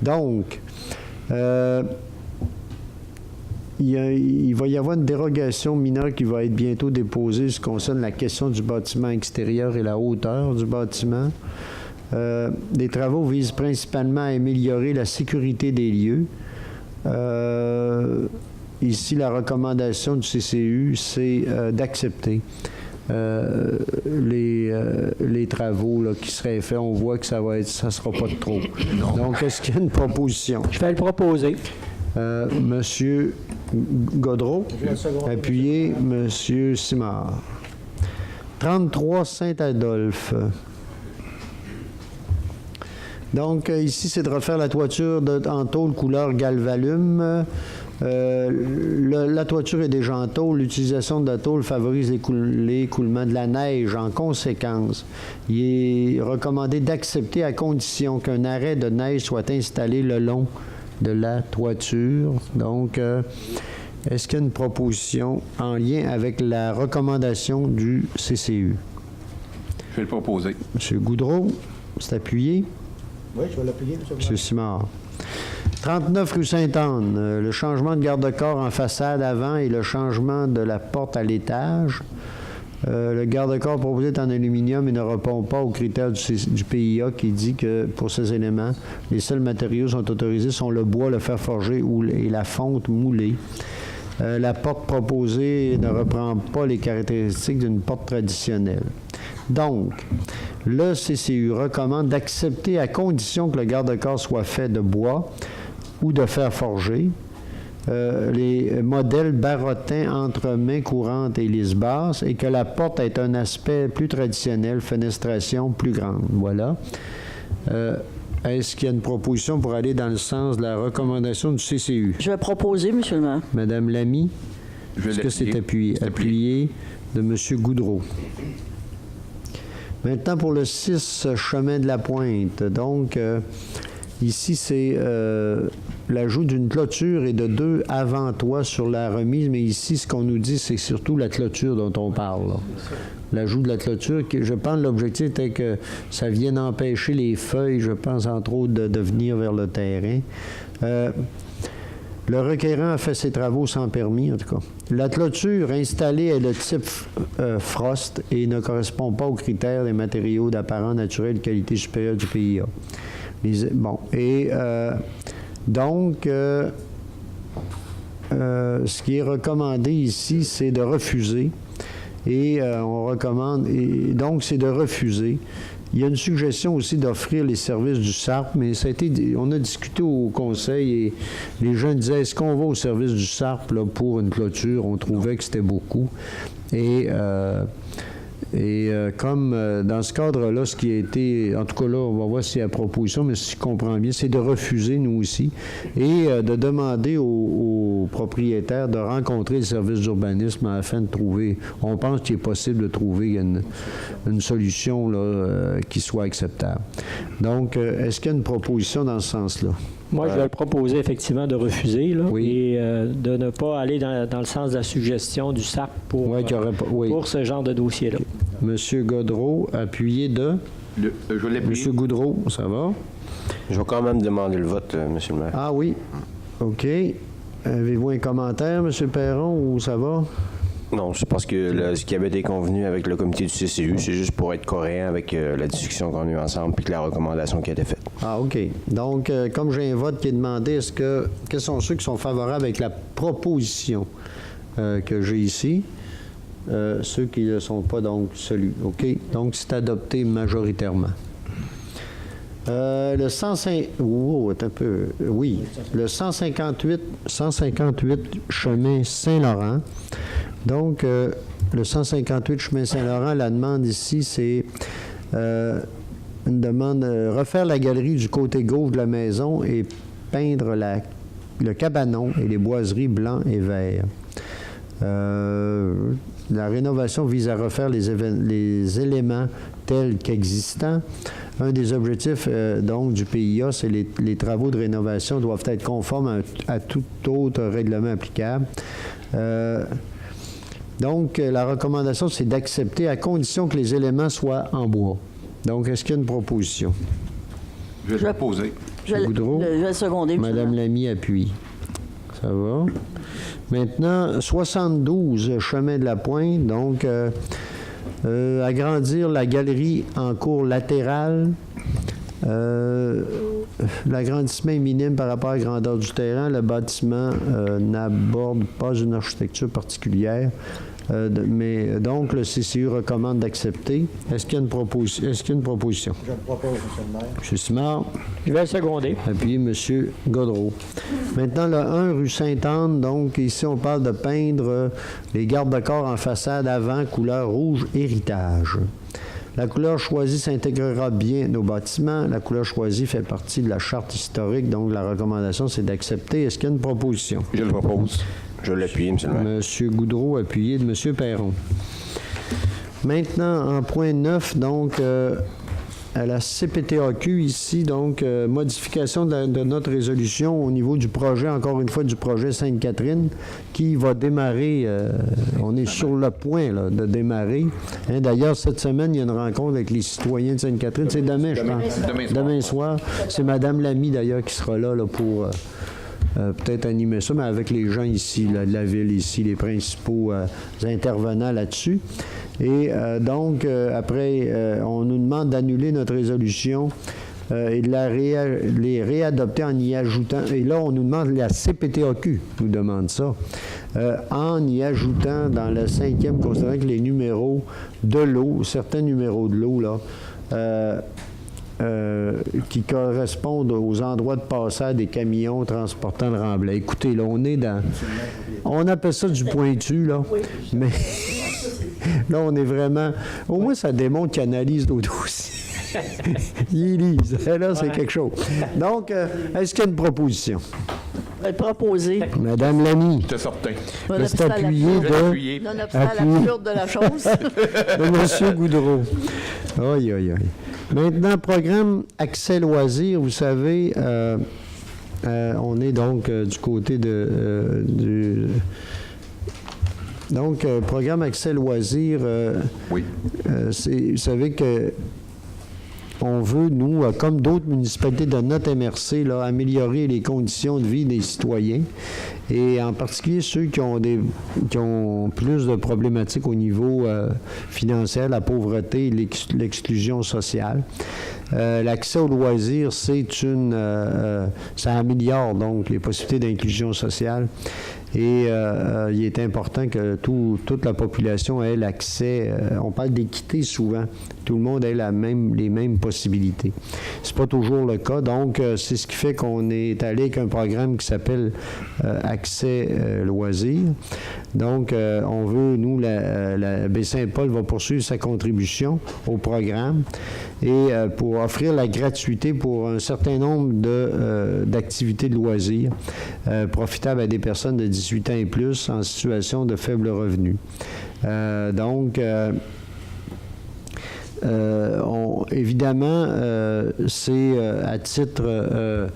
Donc, il va y avoir une dérogation mineure qui va être bientôt déposée ce qui concerne la question du bâtiment extérieur et la hauteur du bâtiment. Les travaux visent principalement à améliorer la sécurité des lieux. Ici, la recommandation du CCU, c'est d'accepter les travaux là, qui seraient faits. On voit que ça sera pas de trop. Donc, est-ce qu'il y a une proposition? Je vais le proposer. Monsieur Gaudreau, appuyez. Monsieur Simard. 33 Saint-Adolphe. Donc, ici, c'est de refaire la toiture en tôle couleur galvalume. La toiture est déjà en tôle. L'utilisation de la tôle favorise l'écoulement de la neige. En conséquence, il est recommandé d'accepter à condition qu'un arrêt de neige soit installé le long de la toiture. Donc, est-ce qu'il y a une proposition en lien avec la recommandation du CCU? Je vais le proposer. M. Goudreau, c'est appuyé. Oui, je vais l'appuyer, M. Simard. 39 rue Sainte-Anne, le changement de garde-corps en façade avant et le changement de la porte à l'étage. Le garde-corps proposé est en aluminium et ne répond pas aux critères du PIA qui dit que pour ces éléments, les seuls matériaux sont autorisés sont le bois, le fer forgé et la fonte moulée. La porte proposée ne reprend pas les caractéristiques d'une porte traditionnelle. Donc, le CCU recommande d'accepter à condition que le garde-corps soit fait de bois ou de fer forgé, les modèles barottins entre mains courantes et lisse basse et que la porte ait un aspect plus traditionnel, fenestration plus grande. Voilà. Est-ce qu'il y a une proposition pour aller dans le sens de la recommandation du CCU? Je vais proposer, M. le maire. Madame Lamy, est-ce que c'est appuyé? C'est Appuyé de M. Goudreau. Maintenant, pour le 6, chemin de la Pointe. Donc, ici, c'est l'ajout d'une clôture et de 2 avant-toits sur la remise. Mais ici, ce qu'on nous dit, c'est surtout la clôture dont on parle. Là. L'ajout de la clôture, je pense l'objectif était que ça vienne empêcher les feuilles, je pense, entre autres, de venir vers le terrain. Le requérant a fait ses travaux sans permis, en tout cas. La clôture installée est le type Frost et ne correspond pas aux critères des matériaux d'apparent naturel de qualité supérieure du PIA. Donc, ce qui est recommandé ici, c'est de refuser. Et on recommande, et donc c'est de refuser. Il y a une suggestion aussi d'offrir les services du SARP, mais ça a été, on a discuté au conseil et les gens disaient, est-ce qu'on va au service du SARP là, pour une clôture? On trouvait que c'était beaucoup. Et comme dans ce cadre-là, ce qui a été, en tout cas là, on va voir s'il y a proposition, mais si je comprends bien, c'est de refuser, nous aussi, et de demander aux propriétaires de rencontrer le service d'urbanisme afin de trouver, on pense qu'il est possible de trouver une solution là, qui soit acceptable. Donc, est-ce qu'il y a une proposition dans ce sens-là? Moi, je vais le proposer effectivement de refuser là, Oui. et de ne pas aller dans le sens de la suggestion du SAP pour ce genre de dossier-là. Okay. Monsieur Gaudreau, appuyé de... Je vais l'appuyer. Monsieur Goudreau, ça va? Je vais quand même demander le vote, Monsieur le maire. Ah oui. OK. Avez-vous un commentaire, Monsieur Perron, ou ça va? Non, je pense que ce qui avait été convenu avec le comité du CCU, c'est juste pour être cohérent avec la discussion qu'on a eue ensemble puis la recommandation qui a été faite. Ah, OK. Donc, comme j'ai un vote qui est demandé, quels sont ceux qui sont favorables avec la proposition que j'ai ici? Ceux qui ne sont pas, donc, celui. OK? Donc, c'est adopté majoritairement. Le 105... Oh, attends un peu. Oui. Le 158 chemin Saint-Laurent. Donc, le 158 chemin Saint-Laurent, la demande ici, c'est une demande refaire la galerie du côté gauche de la maison et peindre le cabanon et les boiseries blancs et verts. La rénovation vise à refaire les éléments tels qu'existants. Un des objectifs donc du PIA, c'est les travaux de rénovation doivent être conformes à tout autre règlement applicable. Donc, la recommandation, c'est d'accepter à condition que les éléments soient en bois. Donc, est-ce qu'il y a une proposition? Je vais proposer. Je vais le seconder. Madame Lamy appuie. Ça va. Maintenant, 72 chemin de la Pointe. Donc, agrandir la galerie en cours latérale. L'agrandissement est minime par rapport à la grandeur du terrain. Le bâtiment n'aborde pas une architecture particulière. Mais donc, le CCU recommande d'accepter. Est-ce qu'il y a une proposition? Je le propose, M. le maire. M. Simard. Je vais le seconder. Appuyé M. Godreau. Maintenant, le 1 rue Sainte-Anne. Donc, ici, on parle de peindre les garde-corps en façade avant, couleur rouge héritage. La couleur choisie s'intégrera bien au bâtiment. La couleur choisie fait partie de la charte historique. Donc, la recommandation, c'est d'accepter. Est-ce qu'il y a une proposition? Je le propose. Je l'appuie, M. le maire. M. Goudreau, appuyé de M. Perron. Maintenant, en point 9, donc, à la CPTAQ ici, donc, modification de notre résolution au niveau du projet, encore une fois, du projet Sainte-Catherine, qui va démarrer, on est sur le point là, de démarrer. Hein, d'ailleurs, cette semaine, il y a une rencontre avec les citoyens de Sainte-Catherine. C'est demain, je pense. Demain soir. C'est Mme Lamy, d'ailleurs, qui sera là pour... peut-être animer ça, mais avec les gens ici, là, de la ville, ici, les principaux intervenants là-dessus. Et donc, après, on nous demande d'annuler notre résolution et de les réadopter en y ajoutant, et là, on nous demande, la CPTAQ nous demande ça, en y ajoutant dans le 5e, considérant que les numéros de l'eau, certains numéros de l'eau, là, qui correspondent aux endroits de passage des camions transportant le remblai. Écoutez, là, on est dans... On appelle ça du pointu, là. Mais là, on est vraiment... Au moins, ça démontre qu'ils analysent nos dossiers. Ils lisent. Là, c'est quelque chose. Donc, est-ce qu'il y a une proposition? Proposer. Madame Lamy. J'étais certain. C'est appuyé de... Nonobstant l'absurde de la chose. de M. Goudreau. Aïe, aïe, aïe. Maintenant, programme Accès loisirs, vous savez, on est donc du côté du... Donc, programme Accès loisirs, Oui. vous savez que on veut, nous, comme d'autres municipalités de notre MRC, là, améliorer les conditions de vie des citoyens et en particulier ceux qui ont plus de problématiques au niveau financier, la pauvreté et l'exclusion sociale. L'accès aux loisirs, ça améliore donc les possibilités d'inclusion sociale. Et il est important que toute la population ait l'accès. On parle d'équité souvent. Tout le monde ait les mêmes possibilités. C'est pas toujours le cas. Donc, c'est ce qui fait qu'on est allé avec un programme qui s'appelle Accès loisirs. Donc, on veut, nous, la Baie-Saint-Paul va poursuivre sa contribution au programme et pour offrir la gratuité pour un certain nombre d'activités de loisirs profitables à des personnes de 18 ans et plus en situation de faible revenu. Donc, évidemment, c'est à titre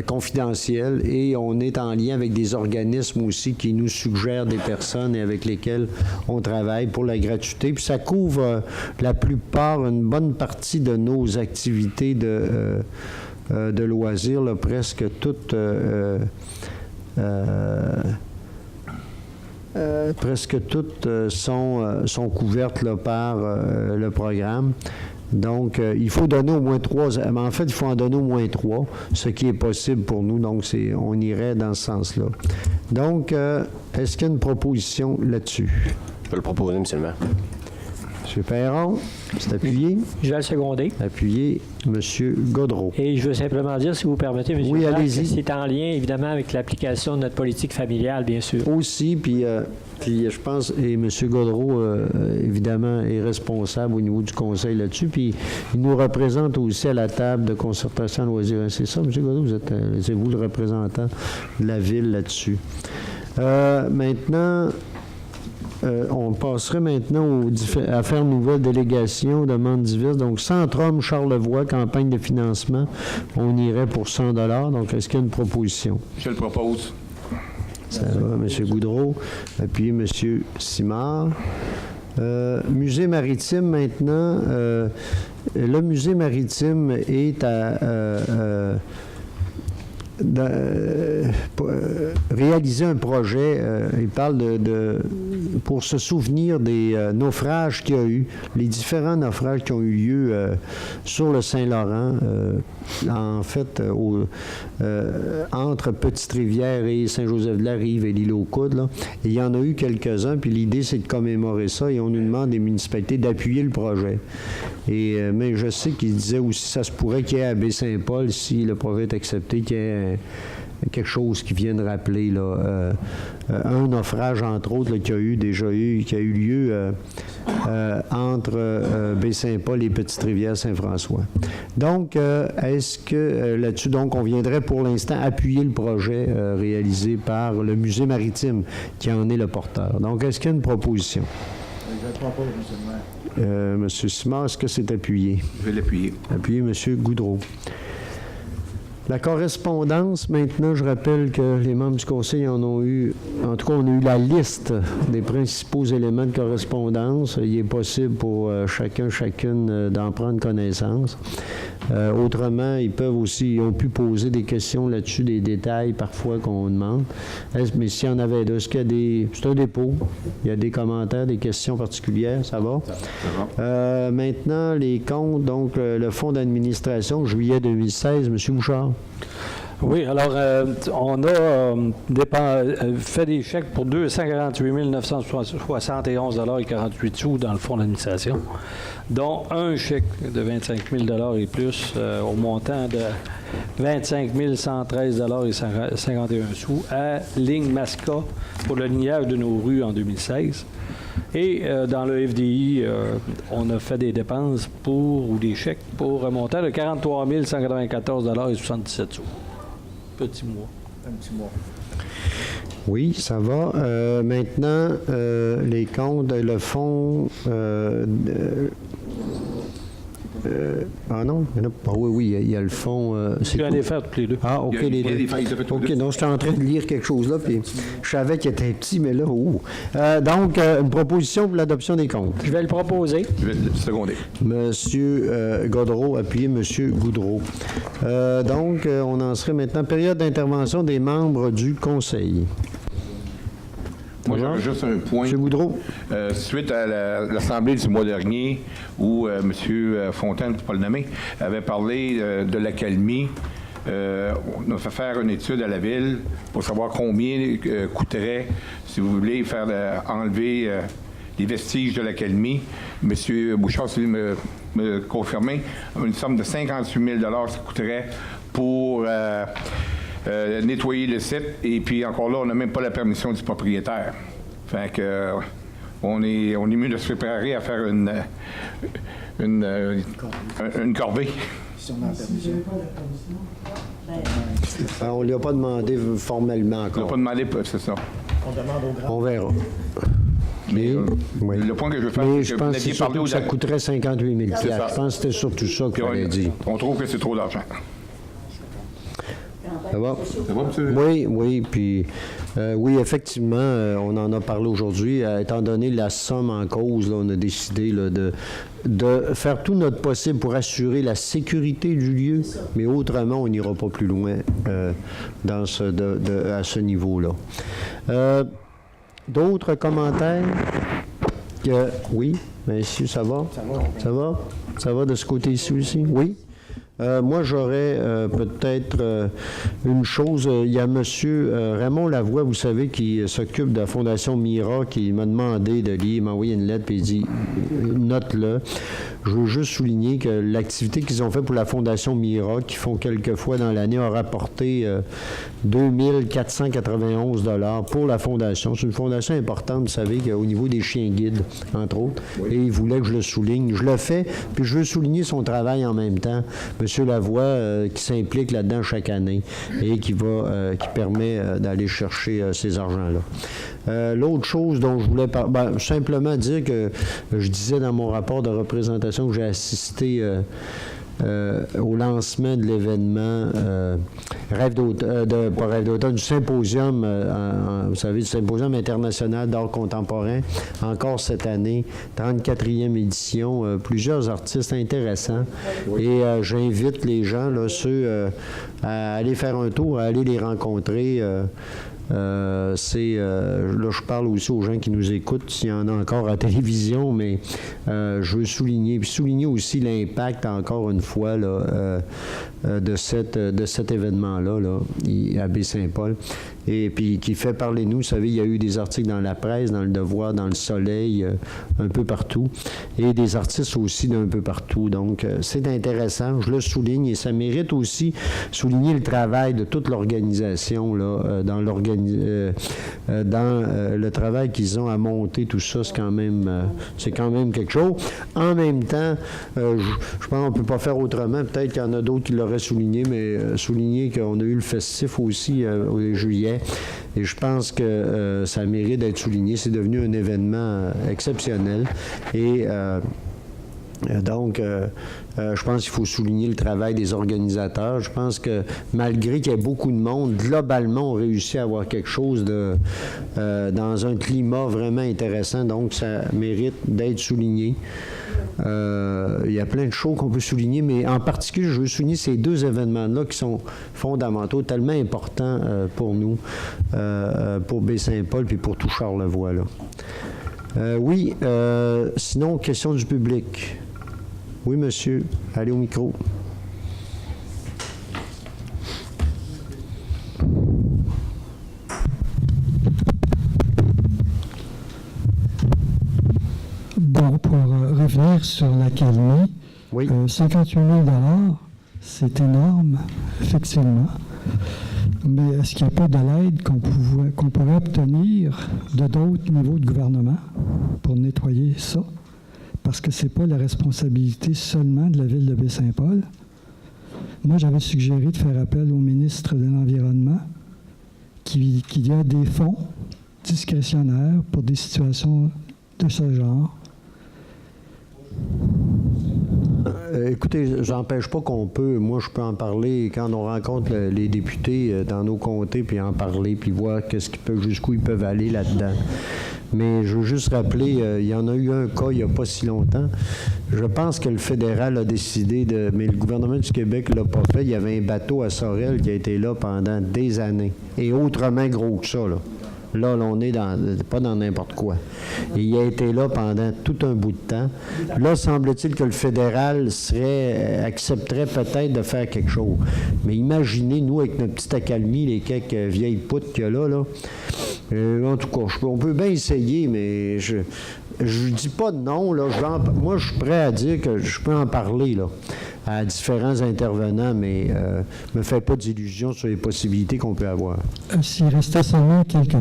confidentiel et on est en lien avec des organismes aussi qui nous suggèrent des personnes et avec lesquelles on travaille pour la gratuité. Puis ça couvre la plupart, une bonne partie de nos activités de loisirs, là, presque toutes... presque toutes sont couvertes là, par le programme. Donc, il faut donner au moins 3. En fait, il faut en donner au moins 3, ce qui est possible pour nous. Donc, on irait dans ce sens-là. Donc, est-ce qu'il y a une proposition là-dessus? Je peux le proposer, M. le maire. M. Perron, c'est appuyé. Je vais le seconder. Appuyé, M. Gaudreau. Et je veux simplement dire, si vous permettez, M. Oui, Maire, allez-y. que c'est en lien, évidemment, avec l'application de notre politique familiale, bien sûr. Aussi, puis je pense, et M. Gaudreau, évidemment, est responsable au niveau du conseil là-dessus, puis il nous représente aussi à la table de concertation loisirs. C'est ça, M. Gaudreau, c'est vous le représentant de la ville là-dessus. Maintenant, on passerait maintenant aux affaires nouvelles, délégations, demandes diverses. Donc, Centrum Charlevoix, campagne de financement, on irait pour 100 $. Donc, est-ce qu'il y a une proposition? Je le propose. Ça va, M. Goudreau. Appuyez M. Simard. Musée maritime, maintenant. Le musée maritime est à... réaliser un projet, il parle pour se souvenir des naufrages qu'il y a eu, les différents naufrages qui ont eu lieu sur le Saint-Laurent, en fait, entre Petite-Rivière et Saint-Joseph-de-la-Rive et l'île aux Coudes, là. Et il y en a eu quelques-uns, puis l'idée, c'est de commémorer ça, et on nous demande des municipalités d'appuyer le projet. Mais je sais qu'il disait aussi, ça se pourrait qu'il y ait à Baie-Saint-Paul, si le projet est accepté, qu'il y ait quelque chose qui vienne rappeler là, un naufrage, entre autres, là, qui a eu lieu entre Baie-Saint-Paul et Petite-Rivière-Saint-François. Donc, est-ce que là-dessus, donc, on viendrait pour l'instant appuyer le projet réalisé par le Musée maritime, qui en est le porteur. Donc, est-ce qu'il y a une proposition? Je propose, M. le maire. M. Simard, est-ce que c'est appuyé? Je vais l'appuyer. Appuyé, M. Goudreau. La correspondance, maintenant, je rappelle que les membres du conseil en ont eu, en tout cas, on a eu la liste des principaux éléments de correspondance. Il est possible pour chacune d'en prendre connaissance. Autrement, ils ont pu poser des questions là-dessus, des détails parfois qu'on demande. Mais s'il y en avait deux, c'est un dépôt. Il y a des commentaires, des questions particulières, ça va? Ça va. Maintenant, les comptes, donc le fonds d'administration, juillet 2016, M. Bouchard. Oui, alors, on a fait des chèques pour 248 971 $ et 48 sous dans le fonds d'administration, dont un chèque de 25 000 $ et plus au montant de 25 113 $ et 51 sous à Ligne Masca pour le lignage de nos rues en 2016. Et dans le FDI, on a fait des dépenses ou des chèques pour un montant de 43 194 $ et 77 sous. Petit mois. Un petit mois. Oui, ça va. Maintenant, les comptes, le fonds... non? Oui, il y a le fonds... Je vais les faire tous les deux. Ah, OK, les deux. OK, donc j'étais en train de lire quelque chose là, puis je savais qu'il était petit, mais là, donc, une proposition pour l'adoption des comptes. Je vais le proposer. Je vais le seconder. Monsieur Gaudreau, appuyez Monsieur Goudreau. Donc, on en serait maintenant période d'intervention des membres du conseil. Moi, j'aurais juste un point. Monsieur Goudreau. Suite à l'Assemblée du mois dernier, où M. Fontaine, pour pas le nommer, avait parlé de l'accalmie, on a fait faire une étude à la ville pour savoir combien coûterait, si vous voulez, enlever les vestiges de l'accalmie. M. Bouchard, s'il me confirmer, une somme de 58 000 $ ça coûterait pour... nettoyer le site, et puis encore là, on n'a même pas la permission du propriétaire. Fait que on est mieux de se préparer à faire une corvée. Si on a la permission. On ne lui a pas demandé formellement encore. On n'a pas demandé, c'est ça. On demande au grand. On verra. Mais oui. le point que je veux faire, Mais c'est je que vous pense n'aviez que parlé aux... ça coûterait 58 000 C'est ça. Je pense que c'était surtout ça qu'il fallait dire. On trouve que c'est trop d'argent. Ça va? Ça va, monsieur? Oui, puis oui, effectivement, on en a parlé aujourd'hui. Étant donné la somme en cause, là, on a décidé là, de faire tout notre possible pour assurer la sécurité du lieu, mais autrement, on n'ira pas plus loin à ce niveau-là. D'autres commentaires? Oui, monsieur, ça va? Ça va de ce côté-ci aussi? Oui? Moi, j'aurais peut-être une chose. Il y a M. Raymond Lavoie, vous savez, qui s'occupe de la Fondation Mira, qui m'a demandé de lire, il m'a envoyé une lettre, puis il dit « Note-le ». Je veux juste souligner que l'activité qu'ils ont fait pour la Fondation Mira, qui font quelques fois dans l'année, a rapporté 2491 $ pour la Fondation. C'est une fondation importante, vous savez, au niveau des chiens guides, entre autres. Oui. Et il voulait que je le souligne. Je le fais, puis je veux souligner son travail en même temps. M. Lavoie, qui s'implique là-dedans chaque année et qui permet d'aller chercher ces argents-là. L'autre chose dont je voulais simplement dire que je disais dans mon rapport de représentation que j'ai assisté au lancement de l'événement du symposium, vous savez, du symposium international d'art contemporain, encore cette année, 34e édition, plusieurs artistes intéressants. Oui. Et j'invite les gens, là, ceux à aller faire un tour, à aller les rencontrer. Là, je parle aussi aux gens qui nous écoutent, s'il y en a encore à la télévision, mais je veux souligner aussi l'impact, encore une fois, là, de cet événement-là, là, à Baie-Saint-Paul. Et puis qui fait parler de nous. Vous savez, il y a eu des articles dans la presse, dans Le Devoir, dans Le Soleil, un peu partout, et des artistes aussi d'un peu partout. Donc, c'est intéressant, je le souligne, et ça mérite aussi souligner le travail de toute l'organisation, là, dans le travail qu'ils ont à monter tout ça, c'est quand même quelque chose. En même temps, je pense qu'on ne peut pas faire autrement. Peut-être qu'il y en a d'autres qui l'auraient souligné, mais souligner qu'on a eu le festif aussi au juillet. Et je pense que ça mérite d'être souligné. C'est devenu un événement exceptionnel. Et donc, je pense qu'il faut souligner le travail des organisateurs. Je pense que malgré qu'il y ait beaucoup de monde, globalement, on réussit à avoir quelque chose dans un climat vraiment intéressant. Donc, ça mérite d'être souligné. Il y a plein de choses qu'on peut souligner, mais en particulier, je veux souligner ces deux événements-là qui sont fondamentaux, tellement importants pour nous, pour Baie-Saint-Paul puis pour tout Charlevoix, là. Oui, sinon, question du public. Oui, monsieur. Allez au micro. Bon, pour revenir sur l'accalmie, oui. 58 000 $, c'est énorme, effectivement. Mais est-ce qu'il n'y a pas de l'aide qu'on pourrait obtenir de d'autres niveaux de gouvernement pour nettoyer ça? Parce que ce n'est pas la responsabilité seulement de la ville de Baie-Saint-Paul. Moi, j'avais suggéré de faire appel au ministre de l'Environnement qu'il y a des fonds discrétionnaires pour des situations de ce genre. Écoutez, j'empêche pas qu'on peut. Moi, je peux en parler quand on rencontre les députés dans nos comtés, puis en parler, puis voir jusqu'où ils peuvent aller là-dedans. Mais je veux juste rappeler, il y en a eu un cas il n'y a pas si longtemps. Je pense que le fédéral a décidé mais le gouvernement du Québec ne l'a pas fait. Il y avait un bateau à Sorel qui a été là pendant des années. Et autrement gros que ça, là. Là, on est pas dans n'importe quoi. Et il a été là pendant tout un bout de temps. Là, semble-t-il que le fédéral accepterait peut-être de faire quelque chose. Mais imaginez, nous, avec notre petite accalmie, les quelques vieilles poutres qu'il y a là. En tout cas, on peut bien essayer, mais je dis pas de non. Là, moi, je suis prêt à dire que je peux en parler là, à différents intervenants, mais me fais pas d'illusions sur les possibilités qu'on peut avoir. S'il restait seulement quelques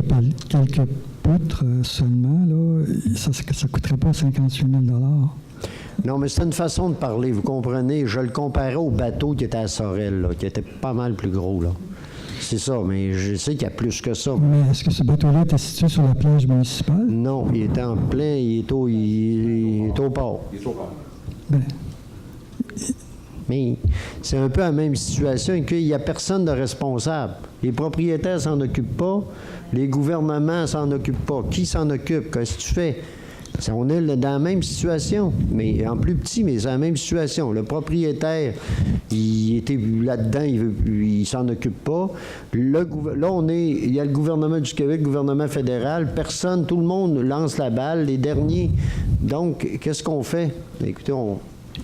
poutres seulement, là, ça ne coûterait pas 58 000 $. Non, mais c'est une façon de parler, vous comprenez. Je le comparais au bateau qui était à Sorel, là, qui était pas mal plus gros, là. C'est ça, mais je sais qu'il y a plus que ça. Mais est-ce que ce bateau-là était situé sur la plage municipale? Non, il était en plein, il est au port. Il est au port. Ben. Mais c'est un peu la même situation qu'il n'y a personne de responsable. Les propriétaires s'en occupent pas, les gouvernements s'en occupent pas. Qui s'en occupe? Qu'est-ce que tu fais? On est dans la même situation, mais en plus petit, mais c'est la même situation. Le propriétaire, il était là-dedans, il s'en occupe pas. Là, il y a le gouvernement du Québec, le gouvernement fédéral, tout le monde lance la balle, les derniers. Donc, qu'est-ce qu'on fait? Écoutez,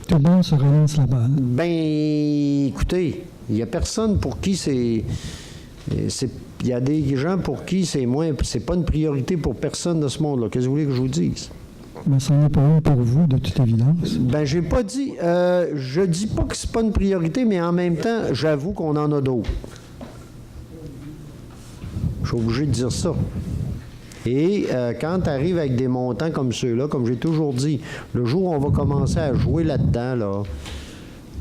Tout le monde se relance la balle. Ben, écoutez, il n'y a personne pour qui c'est... Il y a des gens pour qui c'est pas une priorité pour personne de ce monde-là. Qu'est-ce que vous voulez que je vous dise? Mais ça n'est pas une pour vous, de toute évidence. Ben, j'ai pas dit... je dis pas que c'est pas une priorité, mais en même temps, j'avoue qu'on en a d'autres. Je suis obligé de dire ça. Et quand tu arrives avec des montants comme ceux-là, comme j'ai toujours dit, le jour où on va commencer à jouer là-dedans, là,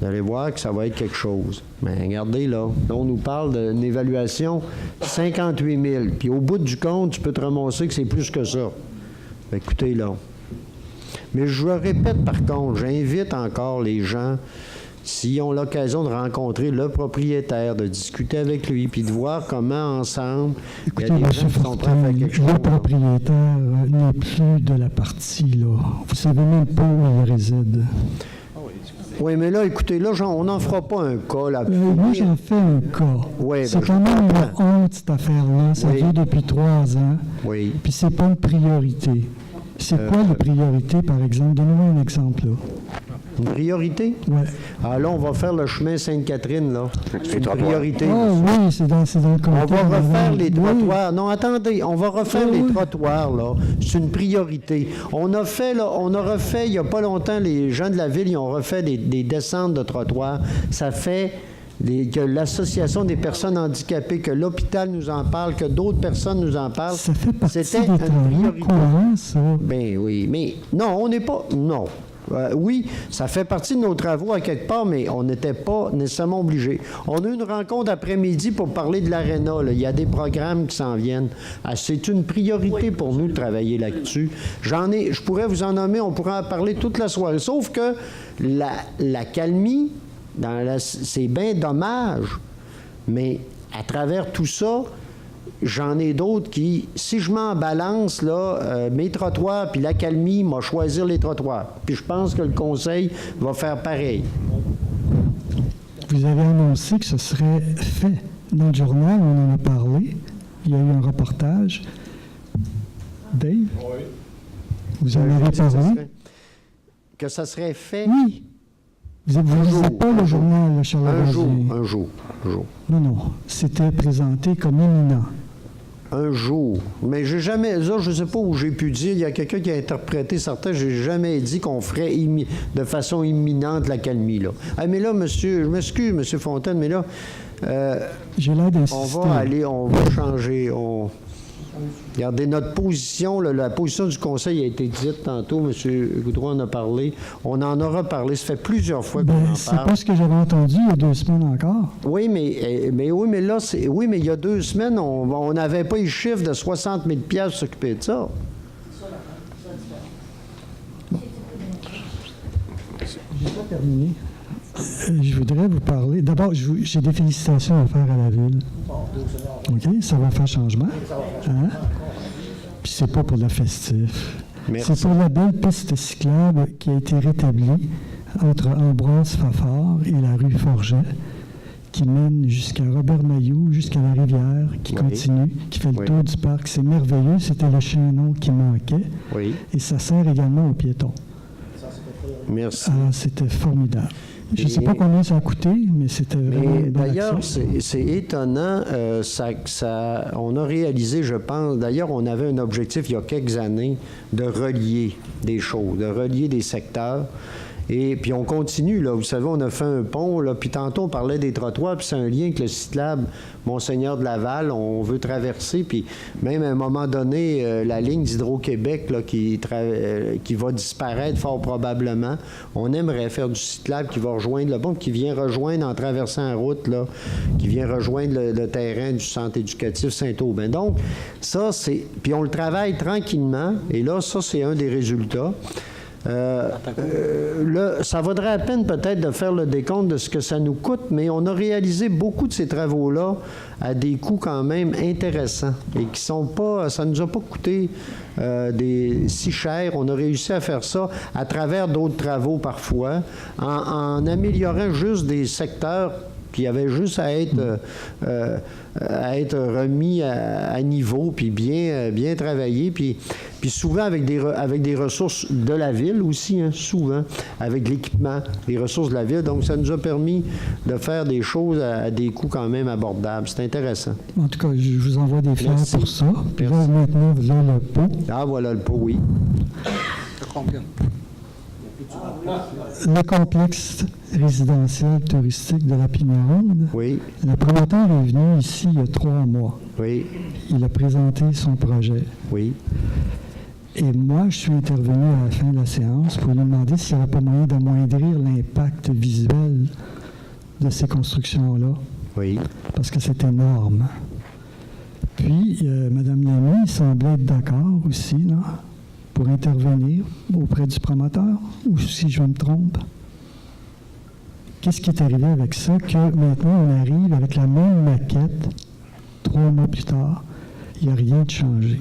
vous allez voir que ça va être quelque chose. Mais regardez, là on nous parle d'une évaluation 58 000. Puis au bout du compte, tu peux te ramasser que c'est plus que ça. Écoutez, là. Mais je le répète, par contre, j'invite encore les gens, s'ils ont l'occasion de rencontrer le propriétaire, de discuter avec lui, puis de voir comment, ensemble, écoutez, il y a des gens qui sont prêts à faire quelque chose. Le propriétaire n'est plus de la partie, là. Vous ne savez même pas où il réside. Oui, mais là, écoutez, là, on n'en fera pas un cas, là. Moi, j'en fais un cas. Oui, c'est quand même une honte, cette affaire-là. Ça dure depuis 3 ans. Oui. Puis c'est pas une priorité. C'est quoi la priorité, par exemple? Donnez-moi un exemple, là. Une priorité? Oui. Ah, là, on va faire le chemin Sainte-Catherine, là. C'est une priorité. Ah oui, c'est dans le comté. On va refaire les trottoirs. Non, attendez, on va refaire les trottoirs, là. C'est une priorité. On a refait, il n'y a pas longtemps, les gens de la ville, ils ont refait des descentes de trottoirs. Ça fait que l'Association des personnes handicapées, que l'hôpital nous en parle, que d'autres personnes nous en parlent. Ça fait partie C'était des travaux courants, ça. Ben oui, mais non, on n'est pas... Non. Oui, ça fait partie de nos travaux à quelque part, mais on n'était pas nécessairement obligés. On a eu une rencontre après-midi pour parler de l'Arena. Il y a des programmes qui s'en viennent. C'est une priorité pour nous de travailler là-dessus. Je pourrais vous en nommer, on pourrait en parler toute la soirée. Sauf que la calmie, c'est bien dommage, mais à travers tout ça, j'en ai d'autres qui, si je m'en balance, là, mes trottoirs puis l'accalmie, m'a choisir les trottoirs. Puis je pense que le conseil va faire pareil. Vous avez annoncé que ce serait fait. Dans le journal, on en a parlé. Il y a eu un reportage. Dave? Oui. Vous en avez parlé? Que ça serait fait? Oui. Vous ne lisez pas le journal, Charles Rosier? Un jour. Non. C'était présenté comme imminent. Un jour. Mais j'ai jamais... Là, je ne sais pas où j'ai pu dire. Il y a quelqu'un qui a interprété certains. Je n'ai jamais dit qu'on ferait de façon imminente l'accalmie, là. Ah, mais là, monsieur... Je m'excuse, M. Fontaine, mais là... j'ai l'air d'insister. On va changer. Regardez, notre position, la position du Conseil a été dite tantôt, M. Goudreau en a parlé. On en aura parlé. Ça fait plusieurs fois qu'on en parle. C'est pas ce que j'avais entendu il y a 2 semaines encore. Oui, mais là, oui, mais il y a 2 semaines, on n'avait pas eu le chiffre de 60 000 $ pour s'occuper de ça. Je n'ai pas terminé. Je voudrais vous parler. D'abord, j'ai des félicitations à faire à la Ville. OK? Ça va faire changement. Hein? Puis c'est pas pour le festif. Merci. C'est pour la belle piste cyclable qui a été rétablie entre Ambroise-Fafard et la rue Forget, qui mène jusqu'à Robert-Mailloux, jusqu'à la rivière, qui continue, qui fait le tour du parc. C'est merveilleux. C'était le chaînon qui manquait. Oui. Et ça sert également aux piétons. Merci. C'était formidable. Je ne sais pas combien ça a coûté, mais c'était vraiment une bonne d'ailleurs, action. c'est étonnant. On a réalisé, je pense, d'ailleurs, on avait un objectif il y a quelques années de relier des choses, de relier des secteurs. Et puis on continue, là. Vous savez, on a fait un pont, là, puis tantôt on parlait des trottoirs, puis c'est un lien avec le CITLAB Monseigneur de Laval. On veut traverser, puis même à un moment donné, la ligne d'Hydro-Québec, là, qui va disparaître fort probablement. On aimerait faire du CITLAB qui va rejoindre le pont, qui vient rejoindre en traversant la route, là, qui vient rejoindre le terrain du centre éducatif Saint-Aubin. Donc, ça, c'est... Puis on le travaille tranquillement, et là, ça, c'est un des résultats. Ça vaudrait la peine peut-être de faire le décompte de ce que ça nous coûte, mais on a réalisé beaucoup de ces travaux-là à des coûts quand même intéressants et qui sont pas, ça nous a pas coûté si cher. On a réussi à faire ça à travers d'autres travaux parfois, en améliorant juste des secteurs Puis il y avait juste à être remis à niveau, puis bien travaillé, puis souvent avec des ressources de la ville aussi, hein, souvent, avec l'équipement, les ressources de la ville. Donc, ça nous a permis de faire des choses à des coûts quand même abordables. C'est intéressant. En tout cas, je vous envoie des fleurs pour ça. Puis là, maintenant, vous avez le pot. Ah, voilà le pot, oui. Le complexe résidentiel touristique de la Pigneronde. Oui. Le promoteur est venu ici il y a 3 mois. Oui. Il a présenté son projet. Oui. Et moi, je suis intervenu à la fin de la séance pour lui demander s'il n'y avait pas moyen d'amoindrir l'impact visuel de ces constructions-là. Oui. Parce que c'est énorme. Puis, Mme Lamy semblait être d'accord aussi, là, pour intervenir auprès du promoteur, ou si je me trompe. Qu'est-ce qui est arrivé avec ça? Que maintenant, on arrive avec la même maquette, 3 mois plus tard, il n'y a rien de changé.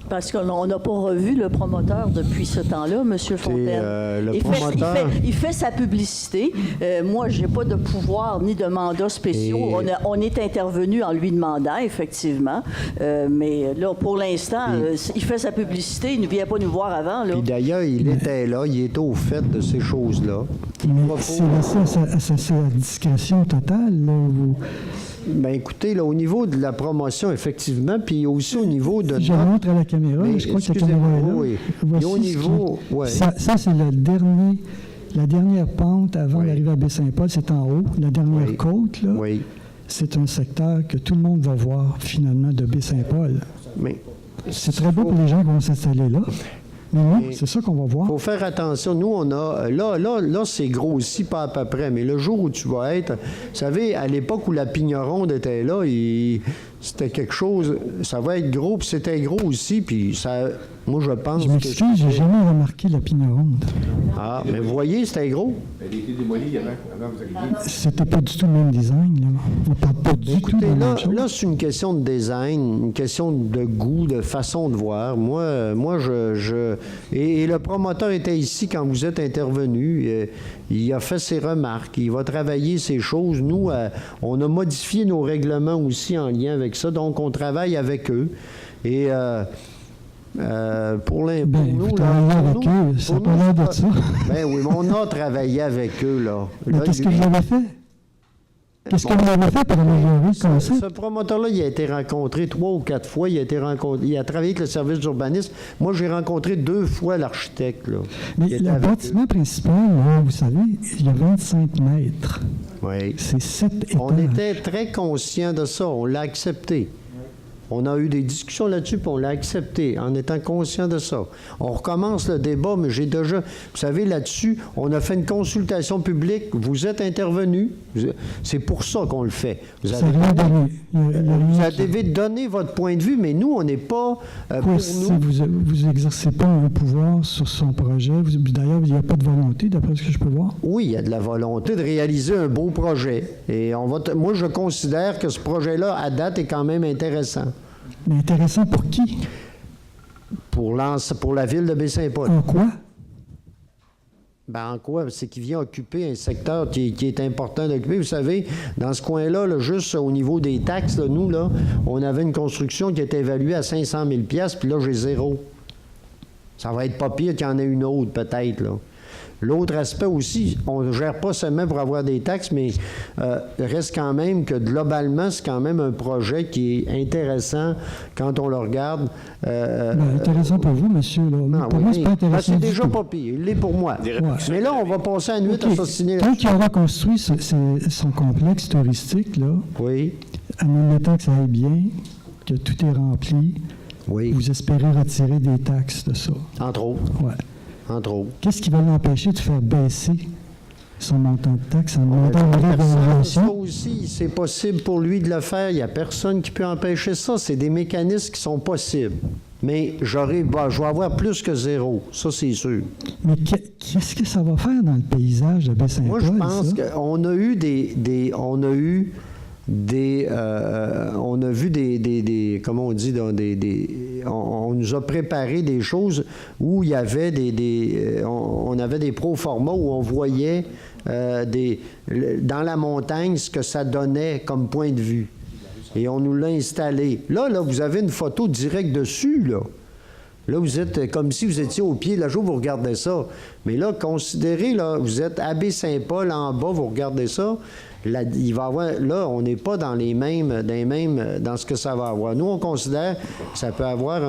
Parce qu'on n'a pas revu le promoteur depuis ce temps-là, M. Fontaine. Il fait sa publicité. Moi, je n'ai pas de pouvoir ni de mandat spéciaux. On est intervenu en lui demandant, effectivement. Mais là, pour l'instant, il fait sa publicité. Il ne vient pas nous voir avant. Là. Puis d'ailleurs, il était là. Il était au fait de ces choses-là. Mais c'est laissé à sa discrétion totale, là, où... Bien, écoutez, là, au niveau de la promotion, effectivement, puis aussi au niveau de... Je montre à la caméra, mais je crois que la caméra est là. Oui. Voici au niveau... Ouais. Ça c'est la dernière pente avant d'arriver à Baie-Saint-Paul, c'est en haut. La dernière côte, là, c'est un secteur que tout le monde va voir, finalement, de Baie-Saint-Paul. Mais c'est très beau pour les gens qui vont s'installer là. Mais nous, c'est ça qu'on va voir. Il faut faire attention. Nous, on a... Là, c'est grossi pas à peu près, mais le jour où tu vas être... Vous savez, à l'époque où la Pigneronde était là, c'était quelque chose... Ça va être gros, puis c'était gros aussi, puis ça... Moi, je pense je m'excuse, j'ai jamais remarqué la Pigneronde. Ah, mais vous voyez, c'était gros. Elle a été démolie avant vous arriviez. C'était pas du tout le même design, là. On parle pas du tout de la même chose. Là, c'est une question de design, une question de goût, de façon de voir. Moi, et le promoteur était ici quand vous êtes intervenu. Il a fait ses remarques. Il va travailler ces choses. Nous, on a modifié nos règlements aussi en lien avec ça. Donc, on travaille avec eux. Et... pour nous, ça n'a pas l'air de ça. Ben oui, mais on a travaillé avec eux, là. Mais qu'est-ce que vous avez fait? Qu'est-ce que vous avez fait pour améliorer le concept? Ce promoteur-là, il a été rencontré 3 ou 4 fois. Il a travaillé avec le service d'urbanisme. Moi, j'ai rencontré 2 fois l'architecte, là. Mais le bâtiment principal, là, vous savez, il y a 25 mètres. Oui. C'est 7 étages. On était très conscients de ça. On l'a accepté. On a eu des discussions là-dessus, puis on l'a accepté, en étant conscient de ça. On recommence le débat, mais j'ai déjà... Vous savez, là-dessus, on a fait une consultation publique. Vous êtes intervenu. C'est pour ça qu'on le fait. Vous avez donné votre point de vue, mais nous, on n'est pas... Vous n'exercez pas un pouvoir sur son projet. D'ailleurs, il n'y a pas de volonté, d'après ce que je peux voir. Oui, il y a de la volonté de réaliser un beau projet. Et moi, je considère que ce projet-là, à date, est quand même intéressant. Mais intéressant pour qui? Pour la ville de Baie-Saint-Paul. En quoi? Ben, en quoi? C'est qu'il vient occuper un secteur qui est important d'occuper. Vous savez, dans ce coin-là, là, juste au niveau des taxes, là, nous, là, on avait une construction qui était évaluée à 500 000 $, puis là, j'ai 0. Ça va être pas pire qu'il y en ait une autre, peut-être, là. L'autre aspect aussi, on ne gère pas seulement pour avoir des taxes, mais reste quand même que globalement, c'est quand même un projet qui est intéressant quand on le regarde. Intéressant pour vous, monsieur. Là. Non, pour moi, c'est pas intéressant. C'est déjà pas pire. Il l'est pour moi. Ouais. Mais là, on va passer à la nuit à s'ostiner. Quand il aura construit son complexe touristique, là, admettant que ça aille bien, que tout est rempli, vous espérez retirer des taxes de ça. Entre autres. Oui. Entre autres. Qu'est-ce qui va l'empêcher de faire baisser son montant de taxes, son montant de réévaluation? Ça aussi, c'est possible pour lui de le faire. Il n'y a personne qui peut empêcher ça. C'est des mécanismes qui sont possibles. Mais je vais avoir plus que 0. Ça, c'est sûr. Mais qu'est-ce que ça va faire dans le paysage de Baie-Saint-Paul? Moi, je pense qu'on a eu comment on dit, on nous a préparé des choses où il y avait on avait des pro-formats où on voyait dans la montagne ce que ça donnait comme point de vue. Et on nous l'a installé. Là, vous avez une photo directe dessus, là. Là, vous êtes comme si vous étiez au pied. Là, vous regardez ça. Mais là, considérez, là, vous êtes à Baie-Saint-Paul, en bas, vous regardez ça. Là, il va avoir, là, on n'est pas dans dans ce que ça va avoir. Nous, on considère que ça peut avoir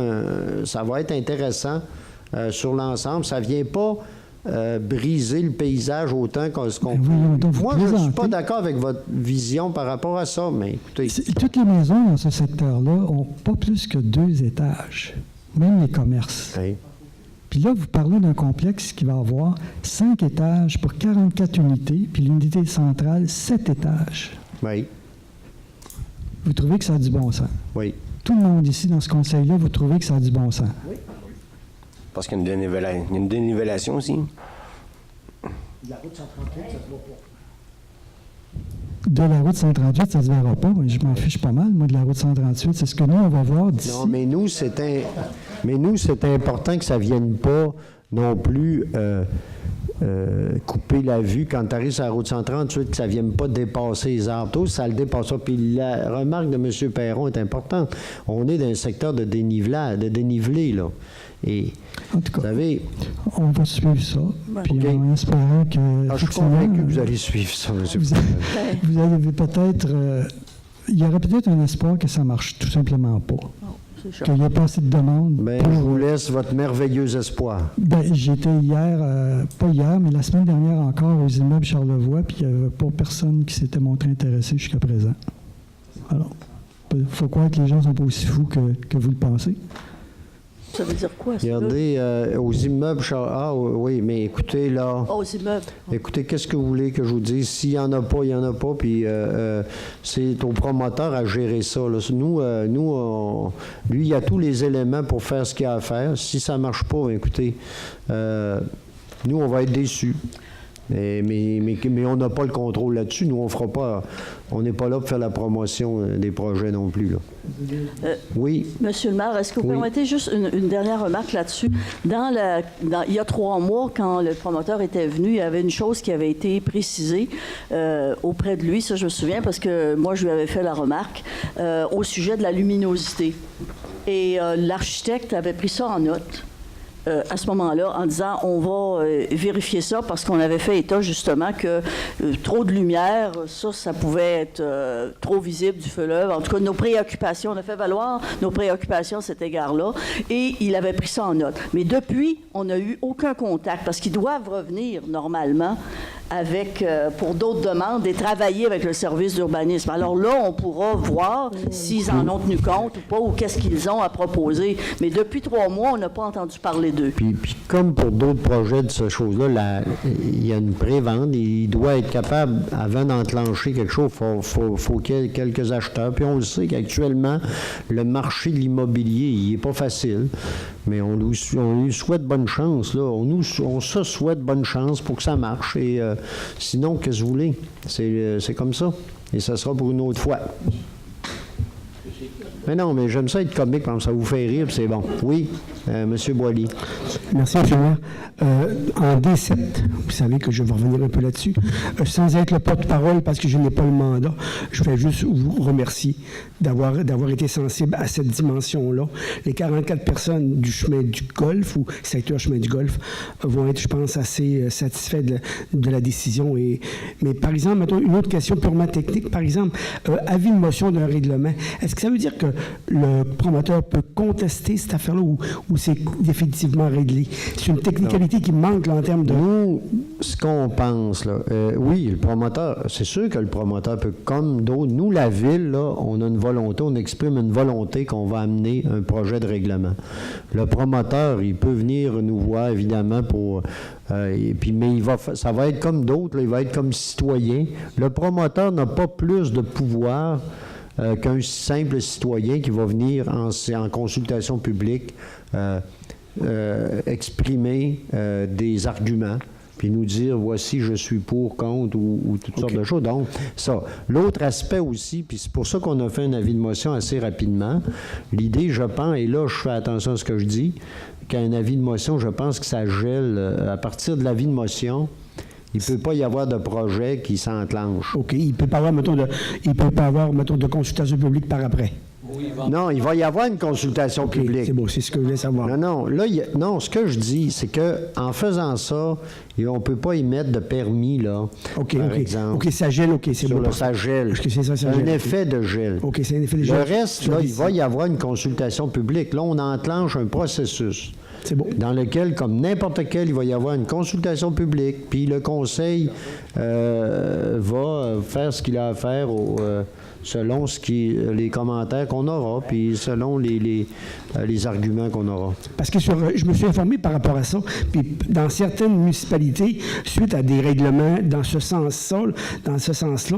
ça va être intéressant sur l'ensemble. Ça ne vient pas briser le paysage autant qu'on Moi, je ne suis pas d'accord avec votre vision par rapport à ça, mais écoutez... Toutes les maisons dans ce secteur-là n'ont pas plus que 2 étages, même les commerces. Oui. Puis là, vous parlez d'un complexe qui va avoir 5 étages pour 44 unités, puis l'unité centrale, 7 étages. Oui. Vous trouvez que ça a du bon sens? Oui. Tout le monde ici, dans ce conseil-là, vous trouvez que ça a du bon sens? Oui. Parce qu'il y a une dénivellation aussi. La route 138, ça se voit pas. De la route 138, ça se verra pas. Je m'en fiche pas mal, moi, de la route 138. C'est ce que nous, on va voir d'ici. Non, mais nous, c'est important que ça ne vienne pas non plus couper la vue quand tu arrives sur la route 138, que ça ne vienne pas dépasser les arbres. Tout, ça le dépasse pas. Puis la remarque de M. Perron est importante. On est dans un secteur de dénivelé, là. Et, en tout cas, vous savez, on va suivre ça. Puis en espérant que... je suis convaincu que vous allez suivre ça, M. Vous avez peut-être... il y aurait peut-être un espoir que ça ne marche tout simplement pas. Qu'il n'y ait pas assez de demandes. Bien, je vous laisse votre merveilleux espoir. Bien, j'étais hier, pas hier, mais la semaine dernière encore aux immeubles Charlevoix, puis il n'y avait pas personne qui s'était montré intéressé jusqu'à présent. Alors, il faut croire que les gens ne sont pas aussi fous que vous le pensez. Ça veut dire quoi, ça? Regardez, aux immeubles... Ah oui, mais écoutez, là... aux immeubles. Écoutez, qu'est-ce que vous voulez que je vous dise? S'il n'y en a pas, il n'y en a pas, puis c'est au promoteur à gérer ça. Là. Nous, lui, il a tous les éléments pour faire ce qu'il a à faire. Si ça ne marche pas, bien, écoutez, nous, on va être déçus. Mais on n'a pas le contrôle là-dessus. Nous, on n'est pas là pour faire la promotion des projets non plus. Là. Oui. Monsieur le maire, est-ce que vous permettez juste une dernière remarque là-dessus? Il y a 3 mois, quand le promoteur était venu, il y avait une chose qui avait été précisée auprès de lui, ça je me souviens, parce que moi, je lui avais fait la remarque, au sujet de la luminosité. Et l'architecte avait pris ça en note. À ce moment-là, en disant on va vérifier ça parce qu'on avait fait état justement que trop de lumière, ça pouvait être trop visible du fleuve. En tout cas, nos préoccupations, on a fait valoir nos préoccupations à cet égard-là et il avait pris ça en note. Mais depuis, on n'a eu aucun contact parce qu'ils doivent revenir normalement pour d'autres demandes et travailler avec le service d'urbanisme. Alors là, on pourra voir s'ils en ont tenu compte ou pas, ou qu'est-ce qu'ils ont à proposer. Mais depuis 3 mois, on n'a pas entendu parler d'eux. Puis comme pour d'autres projets de ce chose-là, il y a une prévente. Il doit être capable, avant d'enclencher quelque chose, faut qu'il y ait quelques acheteurs. Puis on le sait qu'actuellement, le marché de l'immobilier, il n'est pas facile. Mais on lui souhaite bonne chance. Là. On se souhaite bonne chance pour que ça marche. Et sinon, qu'est-ce que vous voulez? C'est comme ça. Et ça sera pour une autre fois. Mais non, mais j'aime ça être comique, parce que ça vous fait rire, puis c'est bon. Oui, M. Boily. Merci, M. le maire. En D7, vous savez que je vais revenir un peu là-dessus, sans être le porte-parole parce que je n'ai pas le mandat, je vais juste vous remercier d'avoir été sensible à cette dimension-là. Les 44 personnes du chemin du Golfe, ou secteur chemin du Golfe, vont être, je pense, assez satisfaits de la décision. Mais par exemple, mettons une autre question purement technique, par exemple, avis de motion d'un règlement, est-ce que ça veut dire que le promoteur peut contester cette affaire-là ou c'est définitivement réglé? C'est une technicalité qui manque là, en termes de... Nous, ce qu'on pense, là, oui, le promoteur, c'est sûr que le promoteur peut, comme d'autres, nous, la Ville, là, on a une volonté, on exprime une volonté qu'on va amener un projet de règlement. Le promoteur, il peut venir nous voir, évidemment, pour... mais ça va être comme d'autres, là, il va être comme citoyen. Le promoteur n'a pas plus de pouvoir qu'un simple citoyen qui va venir en consultation publique exprimer des arguments puis nous dire, voici, je suis pour, contre, ou toutes sortes de choses. Donc, ça. L'autre aspect aussi, puis c'est pour ça qu'on a fait un avis de motion assez rapidement. L'idée, je pense, et là, je fais attention à ce que je dis, qu'un avis de motion, je pense que ça gèle à partir de l'avis de motion. Il ne peut pas y avoir de projet qui s'enclenche. OK. Il ne peut pas avoir, mettons, de consultation publique par après. Non, il va y avoir une consultation publique. C'est bon, c'est ce que je voulais savoir. Non, là, non, ce que je dis, c'est qu'en faisant ça, on ne peut pas y mettre de permis, là, par exemple. OK, ça gèle, OK, c'est bon. Ça gèle. C'est un effet de gel. OK, c'est un effet de gel. Le reste, là, il va y avoir une consultation publique. Là, on enclenche un processus. C'est bon. Dans lequel, comme n'importe quel, il va y avoir une consultation publique, puis le conseil va faire ce qu'il a à faire selon les commentaires qu'on aura, puis selon les arguments qu'on aura. Parce que je me suis informé par rapport à ça, puis dans certaines municipalités, suite à des règlements dans ce sens-là,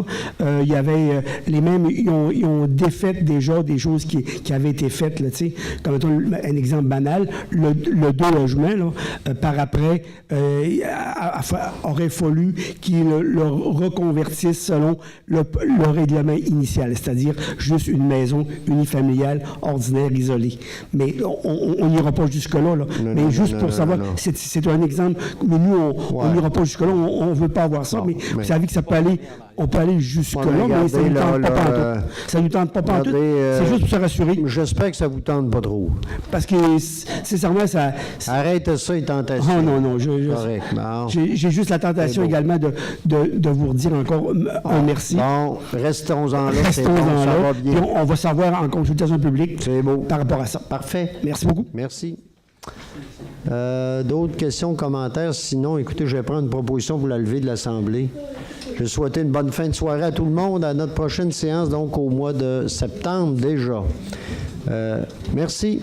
il y avait les mêmes, ils ont défait déjà des choses qui avaient été faites, là, tu sais, comme mettons, un exemple banal, le 2 logements, là, par après, aurait fallu qu'ils le reconvertissent selon le règlement initial, c'est-à-dire juste une maison unifamiliale ordinaire isolée. Mais on n'ira pas jusque-là. Là. Mais juste pour savoir, c'est un exemple. Mais nous, on n'ira pas jusque-là. On ne veut pas avoir ça. Mais vous savez que ça peut aller. On peut aller jusque-là, mais ça ne nous tente pas pantoute. Ça ne nous tente pas pantoute. C'est juste pour se rassurer. J'espère que ça ne vous tente pas trop. Parce que, sincèrement, ça... Arrête ça, les tentations. Oh, non. J'ai juste la tentation également de vous redire encore un merci. Bon, restons-en là. Restons-en là. Puis on va savoir en consultation publique par rapport à ça. Parfait. Merci beaucoup. Merci. D'autres questions, commentaires? Sinon, écoutez, je vais prendre une proposition pour la levée de l'Assemblée. Je souhaite une bonne fin de soirée à tout le monde. À notre prochaine séance, donc au mois de septembre déjà. Merci.